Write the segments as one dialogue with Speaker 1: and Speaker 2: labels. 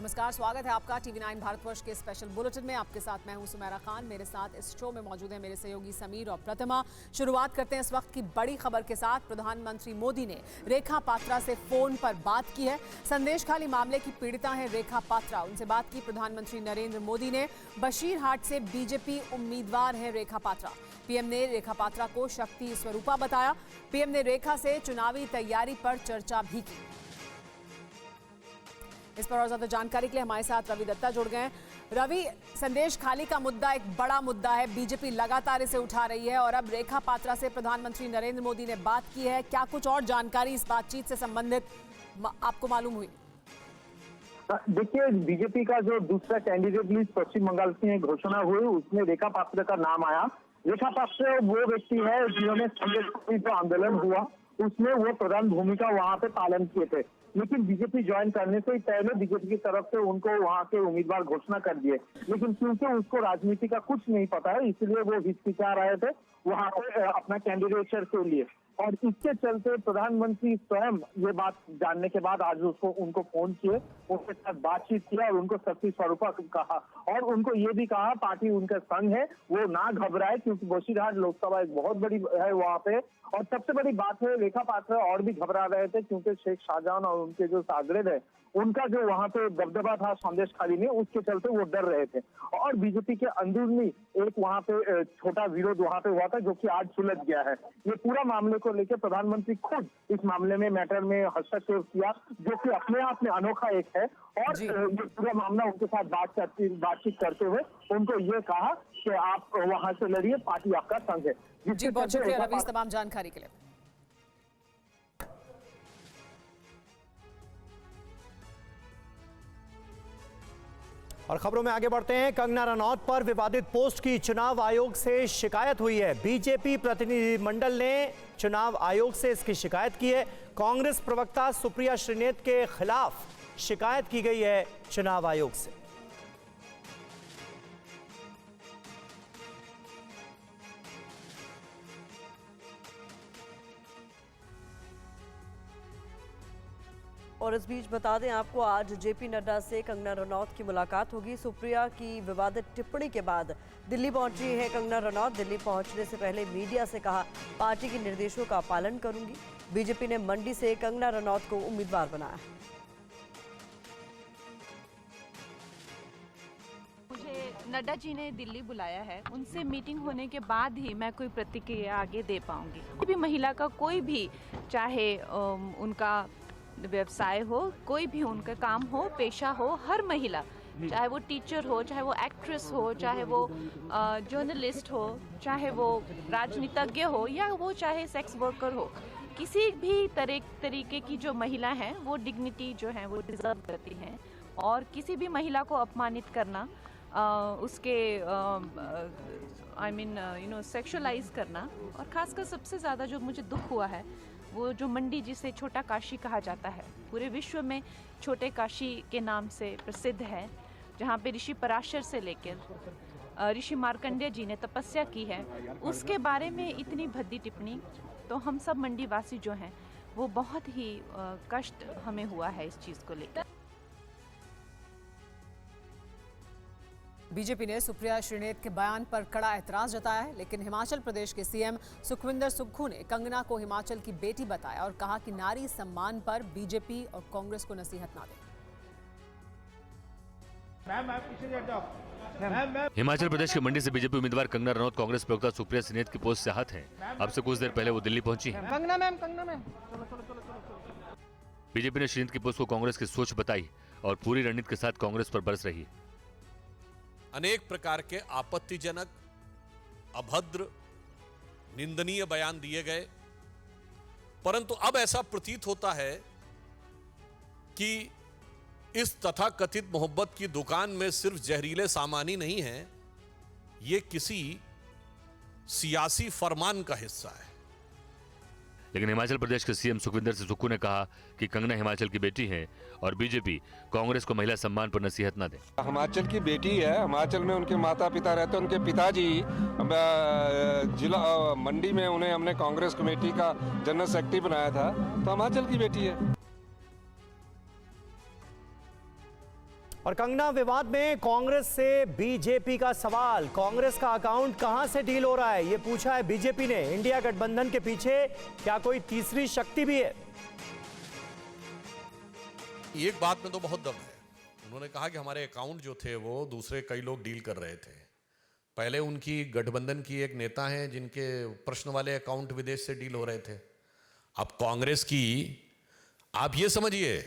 Speaker 1: नमस्कार, स्वागत है आपका TV9 भारतवर्ष के स्पेशल बुलेटिन में। आपके साथ मैं हूं सुमेरा खान। मेरे साथ इस शो में मौजूद है मेरे सहयोगी समीर और प्रतिमा। शुरुआत करते हैं इस वक्त की बड़ी खबर के साथ। प्रधानमंत्री मोदी ने रेखा पात्रा से फोन पर बात की है। संदेशखाली मामले की पीड़िता है रेखा पात्रा। उनसे बात की प्रधानमंत्री नरेंद्र मोदी ने। बशीरहाट से बीजेपी उम्मीदवार है रेखा पात्रा। पीएम ने रेखा पात्रा को शक्ति स्वरूपा बताया। पीएम ने रेखा से चुनावी तैयारी पर चर्चा भी की। इस पर और ज्यादा जानकारी के लिए हमारे साथ रवि दत्ता जुड़ गए हैं। रवि, संदेश खाली का मुद्दा एक बड़ा मुद्दा है, बीजेपी लगातार इसे उठा रही है और अब रेखा पात्रा से प्रधानमंत्री नरेंद्र मोदी ने बात की है। क्या कुछ और जानकारी इस बातचीत से संबंधित आपको मालूम हुई?
Speaker 2: देखिए, बीजेपी का जो दूसरा कैंडिडेट लिस्ट पश्चिम बंगाल की घोषणा हुई, उसमें रेखा पात्रा का नाम आया। रेखा पात्रा वो व्यक्ति है जिन्होंने संदेश जो आंदोलन हुआ उसमें वो प्रधान भूमिका वहां पे पालन किए थे, लेकिन बीजेपी ज्वाइन करने से पहले बीजेपी की तरफ से उनको वहां के उम्मीदवार घोषणा कर दिए, लेकिन क्योंकि उसको राजनीति का कुछ नहीं पता है इसलिए वो हिचकिचा रहे थे वहां पे अपना कैंडिडेचर के लिए। और इसके चलते प्रधानमंत्री स्वयं ये बात जानने के बाद आज उनको फोन किए, उनके साथ बातचीत किया और उनको शक्ति स्वरूपा कहा और उनको ये भी कहा पार्टी उनका संग है, वो ना घबराए क्योंकि बशीरहाट लोकसभा एक बहुत बड़ी है वहाँ पे। और सबसे बड़ी बात है, रेखा पात्रा और भी घबरा रहे थे क्योंकि शेख शाहजहां और उनके जो शागिर्द है उनका जो वहां पे दबदबा था संदेश खाली में, उसके चलते वो डर रहे थे। और बीजेपी के अंदरूनी एक वहां पे छोटा विरोध वहां पे हुआ था जो कि आज सुलझ गया है। ये पूरा मामले को लेकर प्रधानमंत्री खुद इस मामले में मैटर में हस्तक्षेप किया, जो कि अपने आप में अनोखा एक है। और ये पूरा मामला उनके साथ बातचीत करते हुए उनको ये कहा कि आप वहां से लड़िए, पार्टी आपका संग है।
Speaker 1: जी, बहुत शुक्रिया रवि इस तमाम जानकारी के लिए।
Speaker 3: और खबरों में आगे बढ़ते हैं। कंगना रनौत पर विवादित पोस्ट की चुनाव आयोग से शिकायत हुई है। बीजेपी प्रतिनिधिमंडल ने चुनाव आयोग से इसकी शिकायत की है। कांग्रेस प्रवक्ता सुप्रिया श्रीनेत के खिलाफ शिकायत की गई है चुनाव आयोग से।
Speaker 4: और इस बीच बता दें आपको, आज जेपी नड्डा से कंगना रनौत की मुलाकात होगी। सुप्रिया की विवादित टिप्पणी के बाद दिल्ली पहुंची है कंगना रनौत। दिल्ली पहुंचने से पहले मीडिया से कहा, पार्टी के निर्देशों का पालन करूंगी। बीजेपी ने मंडी से कंगना रनौत को उम्मीदवार बनाया है।
Speaker 5: मुझे नड्डा जी ने दिल्ली बुलाया है, उनसे मीटिंग होने के बाद ही मैं कोई प्रतिक्रिया आगे दे पाऊंगी। कोई भी महिला का कोई भी, चाहे उनका व्यवसाय हो, कोई भी उनका काम हो, पेशा हो, हर महिला, चाहे वो टीचर हो, चाहे वो एक्ट्रेस हो, चाहे वो जर्नलिस्ट हो, चाहे वो राजनीतिज्ञ हो या वो चाहे सेक्स वर्कर हो, किसी भी तरीके की जो महिला हैं वो डिग्निटी जो है वो डिजर्व करती हैं। और किसी भी महिला को अपमानित करना, उसके सेक्सुअलाइज करना, और खासकर सबसे ज़्यादा जो मुझे दुख हुआ है वो जो मंडी जिसे छोटा काशी कहा जाता है, पूरे विश्व में छोटे काशी के नाम से प्रसिद्ध है, जहाँ पे ऋषि पराशर से लेकर ऋषि मार्कंडेय जी ने तपस्या की है, उसके बारे में इतनी भद्दी टिप्पणी, तो हम सब मंडी वासी जो हैं वो बहुत ही कष्ट हमें हुआ है इस चीज़ को लेकर।
Speaker 1: बीजेपी ने सुप्रिया श्रीनेत के बयान पर कड़ा एतराज जताया है, लेकिन हिमाचल प्रदेश के सीएम सुखविंदर सुक्खू ने कंगना को हिमाचल की बेटी बताया और कहा कि नारी सम्मान पर बीजेपी और कांग्रेस को नसीहत ना दे।
Speaker 6: हिमाचल प्रदेश के मंडी से बीजेपी उम्मीदवार कंगना रनौत कांग्रेस प्रवक्ता सुप्रिया श्रीनेत की पोस्ट से आहत हैं। अब से कुछ देर पहले वो दिल्ली पहुंची हैं।
Speaker 7: कंगना मैम
Speaker 6: बीजेपी ने श्रीनेत की पोस्ट को कांग्रेस की सोच बताई और पूरी रणनीति के साथ कांग्रेस पर बरस रही है।
Speaker 8: अनेक प्रकार के आपत्तिजनक, अभद्र, निंदनीय बयान दिए गए, परंतु अब ऐसा प्रतीत होता है कि इस तथाकथित मोहब्बत की दुकान में सिर्फ जहरीले सामान ही नहीं है, ये किसी सियासी फरमान का हिस्सा है।
Speaker 6: लेकिन हिमाचल प्रदेश के सीएम सुखविंदर सिंह सुक्खू ने कहा कि कंगना हिमाचल की बेटी है और बीजेपी कांग्रेस को महिला सम्मान पर नसीहत न दे।
Speaker 9: हिमाचल की बेटी है, हिमाचल में उनके माता पिता रहते हैं, उनके पिताजी जिला मंडी में उन्हें हमने कांग्रेस कमेटी का जनरल सेक्रेटरी बनाया था, तो हिमाचल की बेटी है।
Speaker 3: और कंगना विवाद में कांग्रेस से बीजेपी का सवाल, कांग्रेस का अकाउंट कहां से डील हो रहा है, यह पूछा है बीजेपी ने। इंडिया गठबंधन के पीछे क्या कोई तीसरी शक्ति भी है?
Speaker 8: एक बात में तो बहुत दम है। उन्होंने कहा कि हमारे अकाउंट जो थे वो दूसरे कई लोग डील कर रहे थे। पहले उनकी गठबंधन की एक नेता हैं जिनके प्रश्न वाले अकाउंट विदेश से डील हो रहे थे। अब कांग्रेस की आप ये समझिए,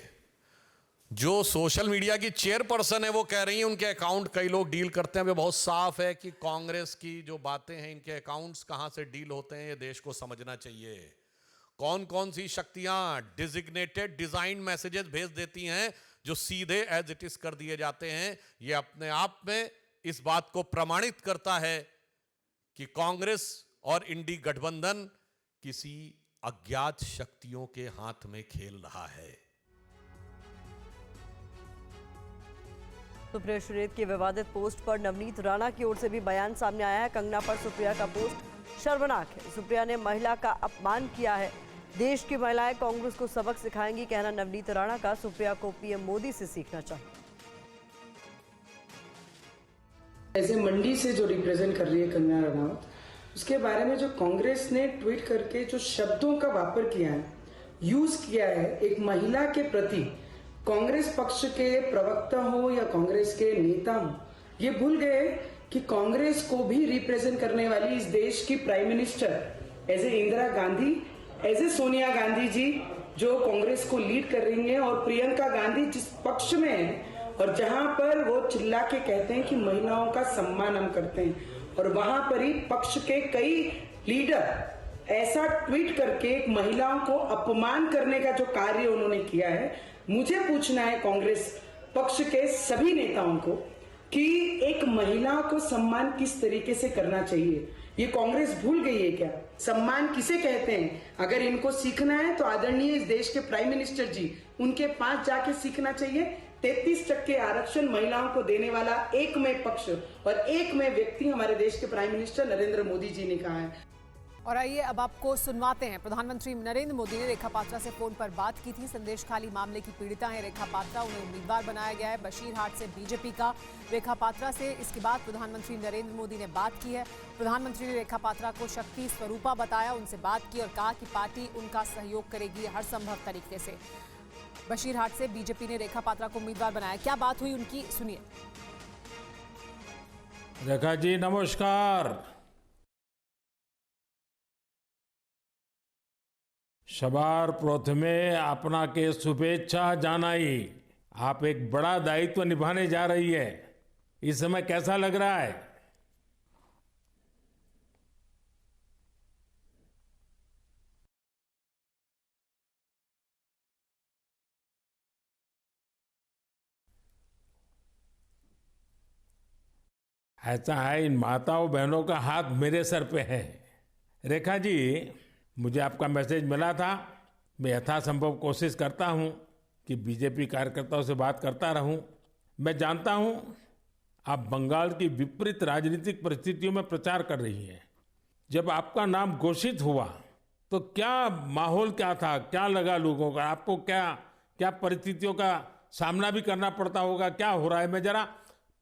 Speaker 8: जो सोशल मीडिया की चेयरपर्सन है वो कह रही है उनके अकाउंट कई लोग डील करते हैं। वे बहुत साफ है कि कांग्रेस की जो बातें हैं, इनके अकाउंट्स कहां से डील होते हैं, ये देश को समझना चाहिए। कौन कौन सी शक्तियां डिजिग्नेटेड डिजाइन मैसेजेस भेज देती हैं जो सीधे एज इट इज कर दिए जाते हैं, ये अपने आप में इस बात को प्रमाणित करता है कि कांग्रेस और इंडी गठबंधन किसी अज्ञात शक्तियों के हाथ में खेल रहा है।
Speaker 4: सुप्रिया सुरेश की विवादित पोस्ट पर नवनीत राणा की ओर से भी बयान सामने आया है। कंगना पर सुप्रिया का पोस्ट शर्मनाक है। सुप्रिया ने महिला का अपमान किया है। देश की महिलाएं कांग्रेस को सबक सिखाएंगी, कहना नवनीत राणा का। सुप्रिया को पीएम मोदी से सीखना चाहिए।
Speaker 7: ऐसे मंडी से जो रिप्रेजेंट कर रही है कंगना रनौत, उसके बारे में जो कांग्रेस ने ट्वीट करके जो शब्दों का वापर किया है, यूज किया है एक महिला के प्रति, कांग्रेस पक्ष के प्रवक्ता हो या कांग्रेस के नेता हो, ये भूल गए कि कांग्रेस को भी रिप्रेजेंट करने वाली इस देश की prime minister as a Indira Gandhi, as a Sonia Gandhi ji जो कांग्रेस को लीड कर रही हैं, और प्रियंका गांधी जिस पक्ष में है और जहां पर वो चिल्ला के कहते हैं कि महिलाओं का सम्मान हम करते हैं, और वहां पर ही पक्ष के कई लीडर ऐसा ट्वीट करके एक महिलाओं को अपमान करने का जो कार्य उन्होंने किया है। मुझे पूछना है कांग्रेस पक्ष के सभी नेताओं को कि एक महिला को सम्मान किस तरीके से करना चाहिए। ये कांग्रेस भूल गई है क्या? सम्मान किसे कहते हैं? अगर इनको सीखना है तो आदरणीय इस देश के प्राइम मिनिस्टर जी, उनके पास जाके सीखना चाहिए। 33% आरक्षण महिलाओं को देने वाला एकमेव पक्ष और एकमेव व्यक्ति हमारे देश के प्राइम मिनिस्टर नरेंद्र मोदी जी ने कहा है।
Speaker 1: और आइए अब आपको सुनवाते हैं। प्रधानमंत्री नरेंद्र मोदी ने रेखा पात्रा से फोन पर बात की थी। संदेश खाली मामले की पीड़िता है रेखा पात्रा, उन्हें उम्मीदवार बनाया गया है बशीरहाट से बीजेपी का। रेखा पात्रा से इसके बाद प्रधानमंत्री नरेंद्र मोदी ने बात की है। प्रधानमंत्री ने रेखा पात्रा को शक्ति स्वरूपा बताया, उनसे बात की और कहा कि पार्टी उनका सहयोग करेगी हर संभव तरीके से। बशीरहाट से बीजेपी ने रेखा पात्रा को उम्मीदवार बनाया। क्या बात हुई उनकी, सुनिए।
Speaker 10: रेखा जी नमस्कार। सबार प्रथमे अपना के शुभेच्छा जानाई। आप एक बड़ा दायित्व निभाने जा रही है, इस समय कैसा लग रहा है? ऐसा है, इन माताओं बहनों का हाथ मेरे सर पे है। रेखा जी, मुझे आपका मैसेज मिला था। मैं यथासंभव कोशिश करता हूं कि बीजेपी कार्यकर्ताओं से बात करता रहूं। मैं जानता हूं आप बंगाल की विपरीत राजनीतिक परिस्थितियों में प्रचार कर रही हैं। जब आपका नाम घोषित हुआ तो क्या माहौल क्या था, क्या लगा लोगों का? आपको क्या परिस्थितियों का सामना भी करना पड़ता होगा, क्या हो रहा है? मैं जरा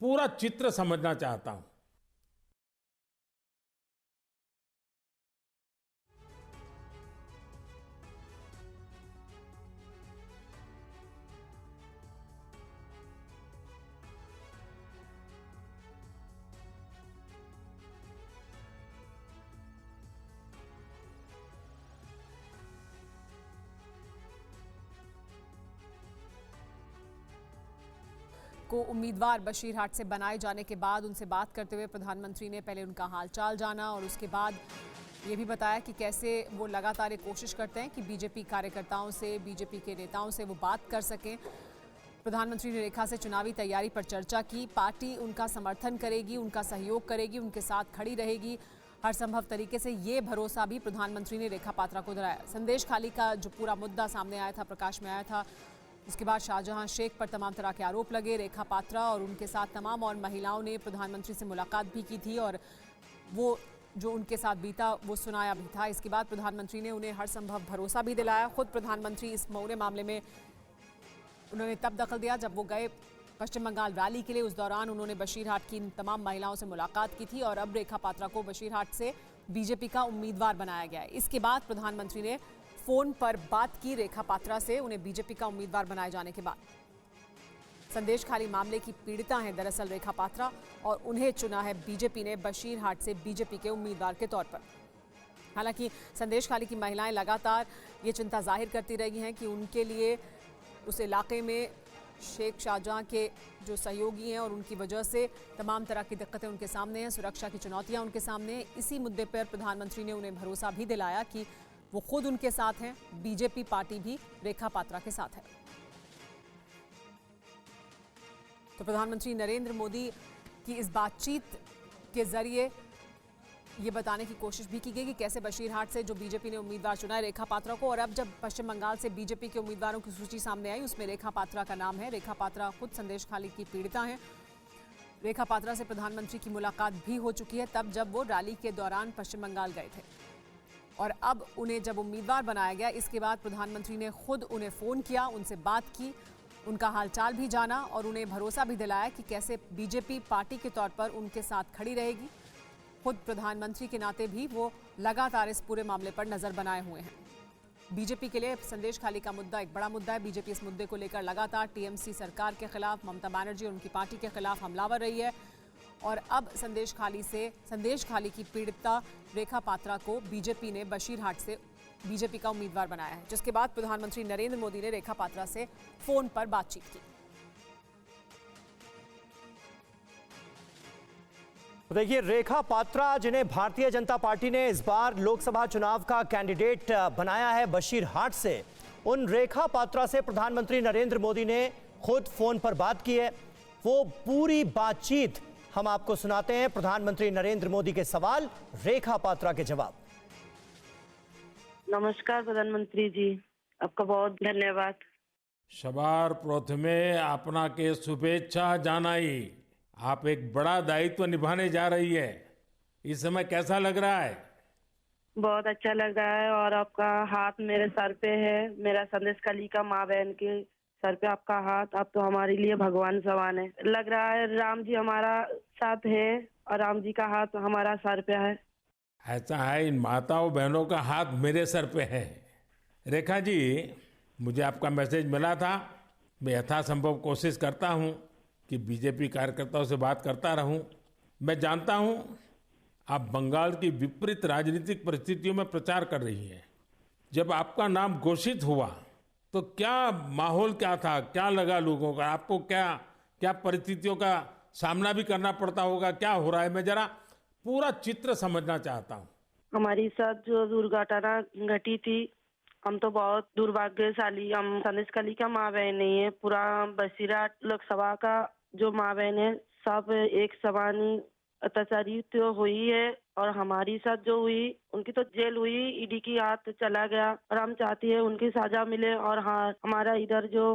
Speaker 10: पूरा चित्र समझना चाहता हूं।
Speaker 1: को उम्मीदवार बशीरहाट से बनाए जाने के बाद उनसे बात करते हुए प्रधानमंत्री ने पहले उनका हालचाल जाना और उसके बाद ये भी बताया कि कैसे वो लगातार ये कोशिश करते हैं कि बीजेपी कार्यकर्ताओं से, बीजेपी के नेताओं से वो बात कर सकें। प्रधानमंत्री ने रेखा से चुनावी तैयारी पर चर्चा की। पार्टी उनका समर्थन करेगी, उनका सहयोग करेगी, उनके साथ खड़ी रहेगी हर संभव तरीके से, ये भरोसा भी प्रधानमंत्री ने रेखा पात्रा को दिलाया। संदेश खाली का जो पूरा मुद्दा सामने आया था, प्रकाश में आया था, उसके बाद शाहजहां शेख पर तमाम तरह के आरोप लगे। रेखा पात्रा और उनके साथ तमाम और महिलाओं ने प्रधानमंत्री से मुलाकात भी की थी और वो जो उनके साथ बीता वो सुनाया भी था। इसके बाद प्रधानमंत्री ने उन्हें हर संभव भरोसा भी दिलाया। खुद प्रधानमंत्री इस पूरे मामले में उन्होंने तब दखल दिया जब वो गए पश्चिम बंगाल रैली के लिए उस दौरान उन्होंने बशीरहाट की इन तमाम महिलाओं से मुलाकात की थी और अब रेखा पात्रा को बशीरहाट से बीजेपी का उम्मीदवार बनाया गया है। इसके बाद प्रधानमंत्री ने फोन पर बात की रेखा पात्रा से, उन्हें बीजेपी का उम्मीदवार बनाए जाने के बाद। संदेश खाली मामले की पीड़िता हैं दरअसल रेखा पात्रा और उन्हें चुना है बीजेपी ने बशीरहाट से बीजेपी के उम्मीदवार के तौर पर। हालांकि संदेश खाली की महिलाएं लगातार ये चिंता जाहिर करती रही हैं कि उनके लिए उस इलाके में शेख शाहजहां के जो सहयोगी हैं और उनकी वजह से तमाम तरह की दिक्कतें उनके सामने हैं, सुरक्षा की चुनौतियां उनके सामने हैं। इसी मुद्दे पर प्रधानमंत्री ने उन्हें भरोसा भी दिलाया कि वो खुद उनके साथ हैं, बीजेपी पार्टी भी रेखा पात्रा के साथ है। तो प्रधानमंत्री नरेंद्र मोदी की इस बातचीत के जरिए ये बताने की कोशिश भी की गई कि कैसे बशीरहाट से जो बीजेपी ने उम्मीदवार चुना है रेखा पात्रा को, और अब जब पश्चिम बंगाल से बीजेपी के उम्मीदवारों की सूची सामने आई उसमें रेखा पात्रा का नाम है। रेखा पात्रा खुद संदेश खाली की पीड़िता हैं। रेखा पात्रा से प्रधानमंत्री की मुलाकात भी हो चुकी है तब जब वो रैली के दौरान पश्चिम बंगाल गए थे, और अब उन्हें जब उम्मीदवार बनाया गया इसके बाद प्रधानमंत्री ने खुद उन्हें फ़ोन किया, उनसे बात की, उनका हालचाल भी जाना और उन्हें भरोसा भी दिलाया कि कैसे बीजेपी पार्टी के तौर पर उनके साथ खड़ी रहेगी। खुद प्रधानमंत्री के नाते भी वो लगातार इस पूरे मामले पर नजर बनाए हुए हैं। बीजेपी के लिए संदेश खाली का मुद्दा एक बड़ा मुद्दा है। बीजेपी इस मुद्दे को लेकर लगातार टीएमसी सरकार के खिलाफ, ममता बनर्जी और उनकी पार्टी के खिलाफ हमलावर रही है और अब संदेश खाली की पीड़िता रेखा पात्रा को बीजेपी ने बशीरहाट से बीजेपी का उम्मीदवार बनाया है, जिसके बाद प्रधानमंत्री नरेंद्र मोदी ने रेखा पात्रा से फोन पर बातचीत की।
Speaker 3: तो देखिए, रेखा पात्रा जिन्हें भारतीय जनता पार्टी ने इस बार लोकसभा चुनाव का कैंडिडेट बनाया है बशीरहाट से, उन रेखा पात्रा से प्रधानमंत्री नरेंद्र मोदी ने खुद फोन पर बात की है। वो पूरी बातचीत हम आपको सुनाते हैं। प्रधानमंत्री नरेंद्र मोदी के सवाल, रेखा पात्रा के जवाब।
Speaker 11: नमस्कार प्रधानमंत्री जी, आपका बहुत धन्यवाद।
Speaker 10: सवार प्रथमे अपना के शुभेच्छा जानाई। आप एक बड़ा दायित्व निभाने जा रही है, इस समय कैसा लग रहा है?
Speaker 11: बहुत अच्छा लग रहा है और आपका हाथ मेरे सर पे है, मेरा संदेश खाली का माँ बहन के सर पे आपका हाथ, आप तो हमारे लिए भगवान समान है। लग रहा है राम जी हमारा साथ है और राम जी का हाथ हमारा सर पे है।
Speaker 10: ऐसा है, इन माताओं बहनों का हाथ मेरे सर पे है। रेखा जी, मुझे आपका मैसेज मिला था। मैं यथासंभव कोशिश करता हूं कि बीजेपी कार्यकर्ताओं से बात करता रहूं। मैं जानता हूं आप बंगाल की विपरीत राजनीतिक परिस्थितियों में प्रचार कर रही हैं। जब आपका नाम घोषित हुआ तो क्या माहौल क्या था, क्या लगा लोगों का? आपको क्या परिस्थितियों का सामना भी करना पड़ता होगा? क्या हो रहा है, मैं जरा पूरा चित्र समझना चाहता हूँ।
Speaker 11: हमारी साथ जो दुर्घटना घटी थी, हम तो बहुत दुर्भाग्यशाली, हम संदेश खाली का माँ बहन नहीं है, पूरा बशीरहाट लोकसभा का जो माँ बहन है सब एक समान ही अत्याचारी तो हुई है और हमारी साथ जो हुई उनकी तो जेल हुई, ईडी की हाथ चला गया और हम चाहती है उनकी सजा मिले। और हाँ, हमारा इधर जो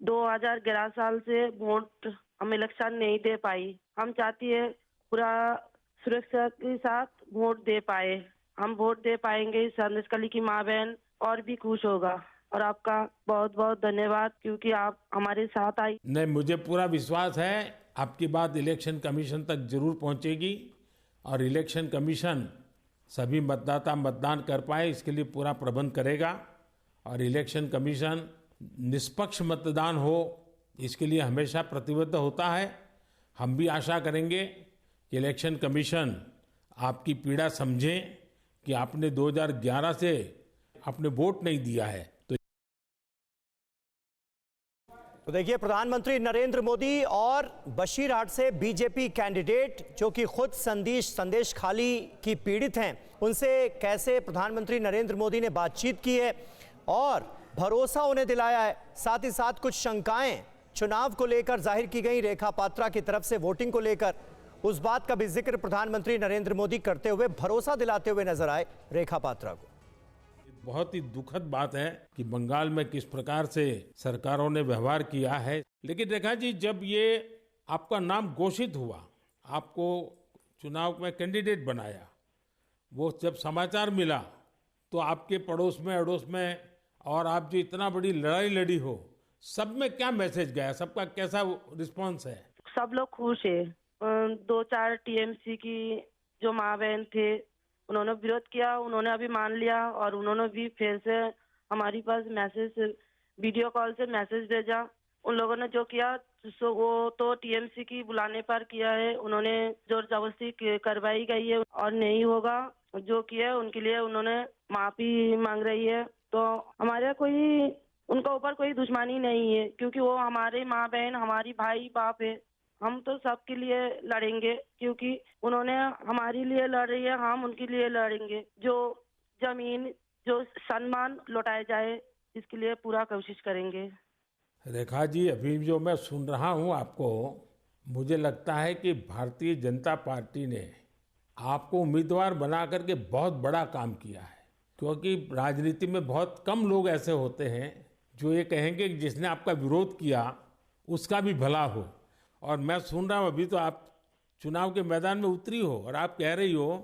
Speaker 11: 2011 साल से वोट हम इलेक्शन नहीं दे पाई, हम चाहती है पूरा सुरक्षा के साथ वोट दे पाए। हम वोट दे पाएंगे, संदेश खाली की माँ बहन और भी खुश होगा। और आपका बहुत बहुत धन्यवाद क्योंकि आप हमारे साथ आई।
Speaker 10: नहीं, मुझे पूरा विश्वास है आपकी बात इलेक्शन कमीशन तक जरूर पहुंचेगी और इलेक्शन कमीशन सभी मतदाता मतदान कर पाए इसके लिए पूरा प्रबंध करेगा और इलेक्शन कमीशन निष्पक्ष मतदान हो इसके लिए हमेशा प्रतिबद्ध होता है। हम भी आशा करेंगे कि इलेक्शन कमीशन आपकी पीड़ा समझे कि आपने 2011 से आपने वोट नहीं दिया है।
Speaker 3: तो देखिए, प्रधानमंत्री नरेंद्र मोदी और बशीरहाट से बीजेपी कैंडिडेट जो कि खुद संदेश खाली की पीड़ित हैं, उनसे कैसे प्रधानमंत्री नरेंद्र मोदी ने बातचीत की है और भरोसा उन्हें दिलाया है। साथ ही साथ कुछ शंकाएं चुनाव को लेकर जाहिर की गई रेखा पात्रा की तरफ से वोटिंग को लेकर, उस बात का भी जिक्र प्रधानमंत्री नरेंद्र मोदी करते हुए भरोसा दिलाते हुए नजर आए रेखा पात्रा को।
Speaker 10: बहुत ही दुखद बात है कि बंगाल में किस प्रकार से सरकारों ने व्यवहार किया है। लेकिन रेखा जी, जब ये आपका नाम घोषित हुआ, आपको चुनाव में कैंडिडेट बनाया, वो जब समाचार मिला तो आपके पड़ोस में अड़ोस में और आप जो इतना बड़ी लड़ाई लड़ी हो, सब में क्या मैसेज गया, सबका कैसा रिस्पॉन्स है?
Speaker 11: सब लोग खुश है। 2-4 टीएमसी की जो माँ बहन थे उन्होंने विरोध किया, उन्होंने अभी मान लिया और उन्होंने भी फिर से हमारे पास मैसेज, वीडियो कॉल से मैसेज भेजा। उन लोगों ने जो किया वो तो टीएमसी की बुलाने पर किया है, उन्होंने जोर जबरदस्ती करवाई गई है और नहीं होगा। जो किया उनके लिए उन्होंने माफी मांग रही है। तो हमारे कोई उनका ऊपर कोई दुश्मनी नहीं है, क्योंकि वो हमारे माँ बहन, हमारी भाई बाप है। हम तो सबके लिए लड़ेंगे, क्योंकि उन्होंने हमारे लिए लड़ रही है, हम उनके लिए लड़ेंगे। जो जमीन, जो सम्मान लौटाया जाए, इसके लिए पूरा कोशिश करेंगे।
Speaker 10: रेखा जी, अभी जो मैं सुन रहा हूं आपको, मुझे लगता है कि भारतीय जनता पार्टी ने आपको उम्मीदवार बना करके बहुत बड़ा काम किया है, क्योंकि राजनीति में बहुत कम लोग ऐसे होते हैं जो ये कहेंगे कि जिसने आपका विरोध किया उसका भी भला हो। और मैं सुन रहा हूँ अभी तो आप चुनाव के मैदान में उतरी हो और आप कह रही हो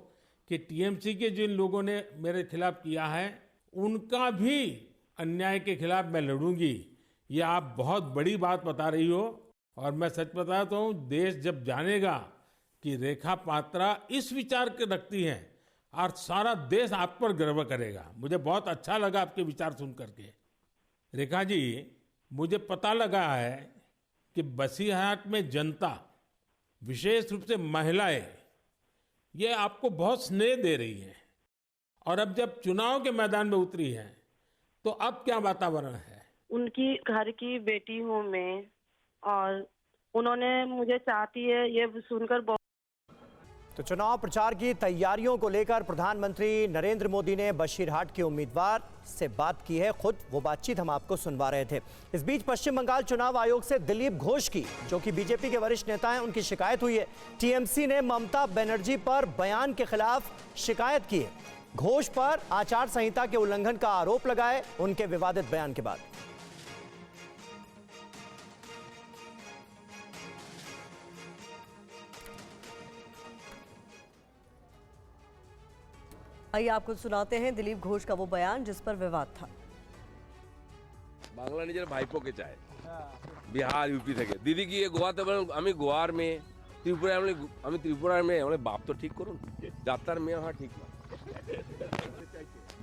Speaker 10: कि टीएमसी के जिन लोगों ने मेरे खिलाफ किया है उनका भी अन्याय के खिलाफ मैं लड़ूंगी। ये आप बहुत बड़ी बात बता रही हो और मैं सच बताता हूँ, देश जब जानेगा कि रेखा पात्रा इस विचार के रखती हैं और सारा देश आप पर गर्व करेगा। मुझे बहुत अच्छा लगा आपके विचार सुन करके। रेखा जी, मुझे पता लगा है कि बसीरहाट में जनता, विशेष रूप से महिलाएं, ये आपको बहुत स्नेह दे रही हैं और अब जब चुनाव के मैदान में उतरी हैं तो अब क्या वातावरण है?
Speaker 11: उनकी घर की बेटी हूँ मैं और उन्होंने मुझे चाहती है, ये सुनकर बहुत।
Speaker 3: तो चुनाव प्रचार की तैयारियों को लेकर प्रधानमंत्री नरेंद्र मोदी ने बशीरहाट के उम्मीदवार से बात की है। खुद वो बातचीत हम आपको सुनवा रहे थे। इस बीच पश्चिम बंगाल चुनाव आयोग से दिलीप घोष की, जो कि बीजेपी के वरिष्ठ नेता हैं, उनकी शिकायत हुई है। टीएमसी ने ममता बनर्जी पर बयान के खिलाफ शिकायत की है। घोष पर आचार संहिता के उल्लंघन का आरोप लगाए उनके विवादित बयान के बाद।
Speaker 4: आइए आपको सुनाते हैं दिलीप घोष का वो बयान जिस पर विवाद था।
Speaker 12: বাংলা নিজের ভাইপোকে চায়, বিহার ইউপি থেকে। দিদি গিয়ে গোয়াতে বলেন আমি গোয়ার মেয়ে, ত্রিপুরার আমি ত্রিপুরার মেয়ে। মানে বাপ তো ঠিক করুন, যাত্রার মেয়ে হওয়া ঠিক না।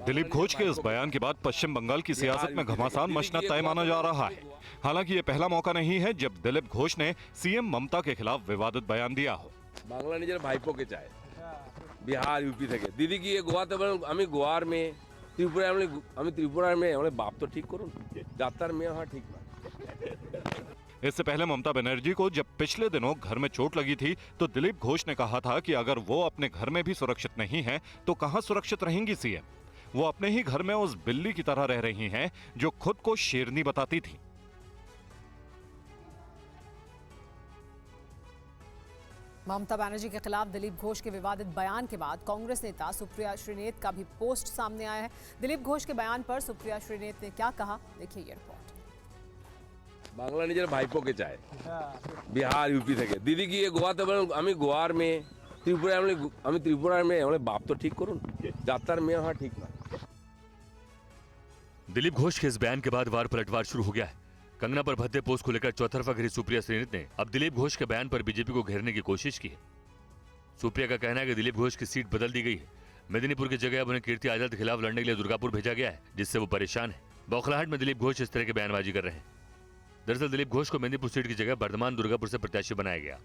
Speaker 13: दिलीप घोष के इस बयान के बाद पश्चिम बंगाल की सियासत में घमासान मचना तय माना जा रहा है। हालांकि ये पहला मौका नहीं है जब दिलीप घोष ने सीएम ममता के खिलाफ विवादित बयान दिया हो।
Speaker 12: বাংলা নিজের ভাইপোকে চায়, বিহার ইউপি থেকে। দিদি গিয়ে গোয়াতে বলেন আমি গোয়ার মেয়ে, আমি ত্রিপুরার মেয়ে। মানে বাপ তো ঠিক করুন, যাত্রার মেয়ে হওয়া ঠিক না।
Speaker 13: इससे पहले ममता बनर्जी को जब पिछले दिनों घर में चोट लगी थी तो दिलीप घोष ने कहा था कि अगर वो अपने घर में भी सुरक्षित नहीं है तो कहां सुरक्षित रहेंगी सीएम। वो अपने ही घर में उस बिल्ली की तरह रह रही हैं जो खुद को शेरनी बताती थी।
Speaker 1: ममता बनर्जी के खिलाफ दिलीप घोष के विवादित बयान के बाद कांग्रेस नेता सुप्रिया श्रीनेत का भी पोस्ट सामने आया है। दिलीप घोष के बयान पर सुप्रिया श्रीनेत ने क्या कहा, देखिए ये रिपोर्ट।
Speaker 12: বাংলা নিজের ভাইপোকে চায়, বিহার ইউপি থেকে। দিদি গিয়ে গোয়াতে বলেন আমি গোয়ার মেয়ে, আমি ত্রিপুরার মেয়ে। মানে বাপ তো ঠিক করুন, যাত্রার মেয়ে হওয়া ঠিক না।
Speaker 6: दिलीप घोष के इस बयान के बाद वार पलटवार शुरू हो गया है। कंगना पर भद्दे पोस्ट को लेकर चौतरफा घिरी सुप्रिया श्रीनेत ने अब दिलीप घोष के बयान पर बीजेपी को घेरने की कोशिश की है। सुप्रिया का कहना है कि दिलीप घोष की सीट बदल दी गई है। मेदिनीपुर की जगह अब उन्हें कीर्ति आजाद के खिलाफ लड़ने के लिए दुर्गापुर भेजा गया है, जिससे वो परेशान है। बौखलाहट में दिलीप घोष इस तरह की बयानबाजी कर रहे हैं। दरअसल दिलीप घोष को मेदिनीपुर सीट की जगह बर्धमान दुर्गापुर से प्रत्याशी बनाया गया।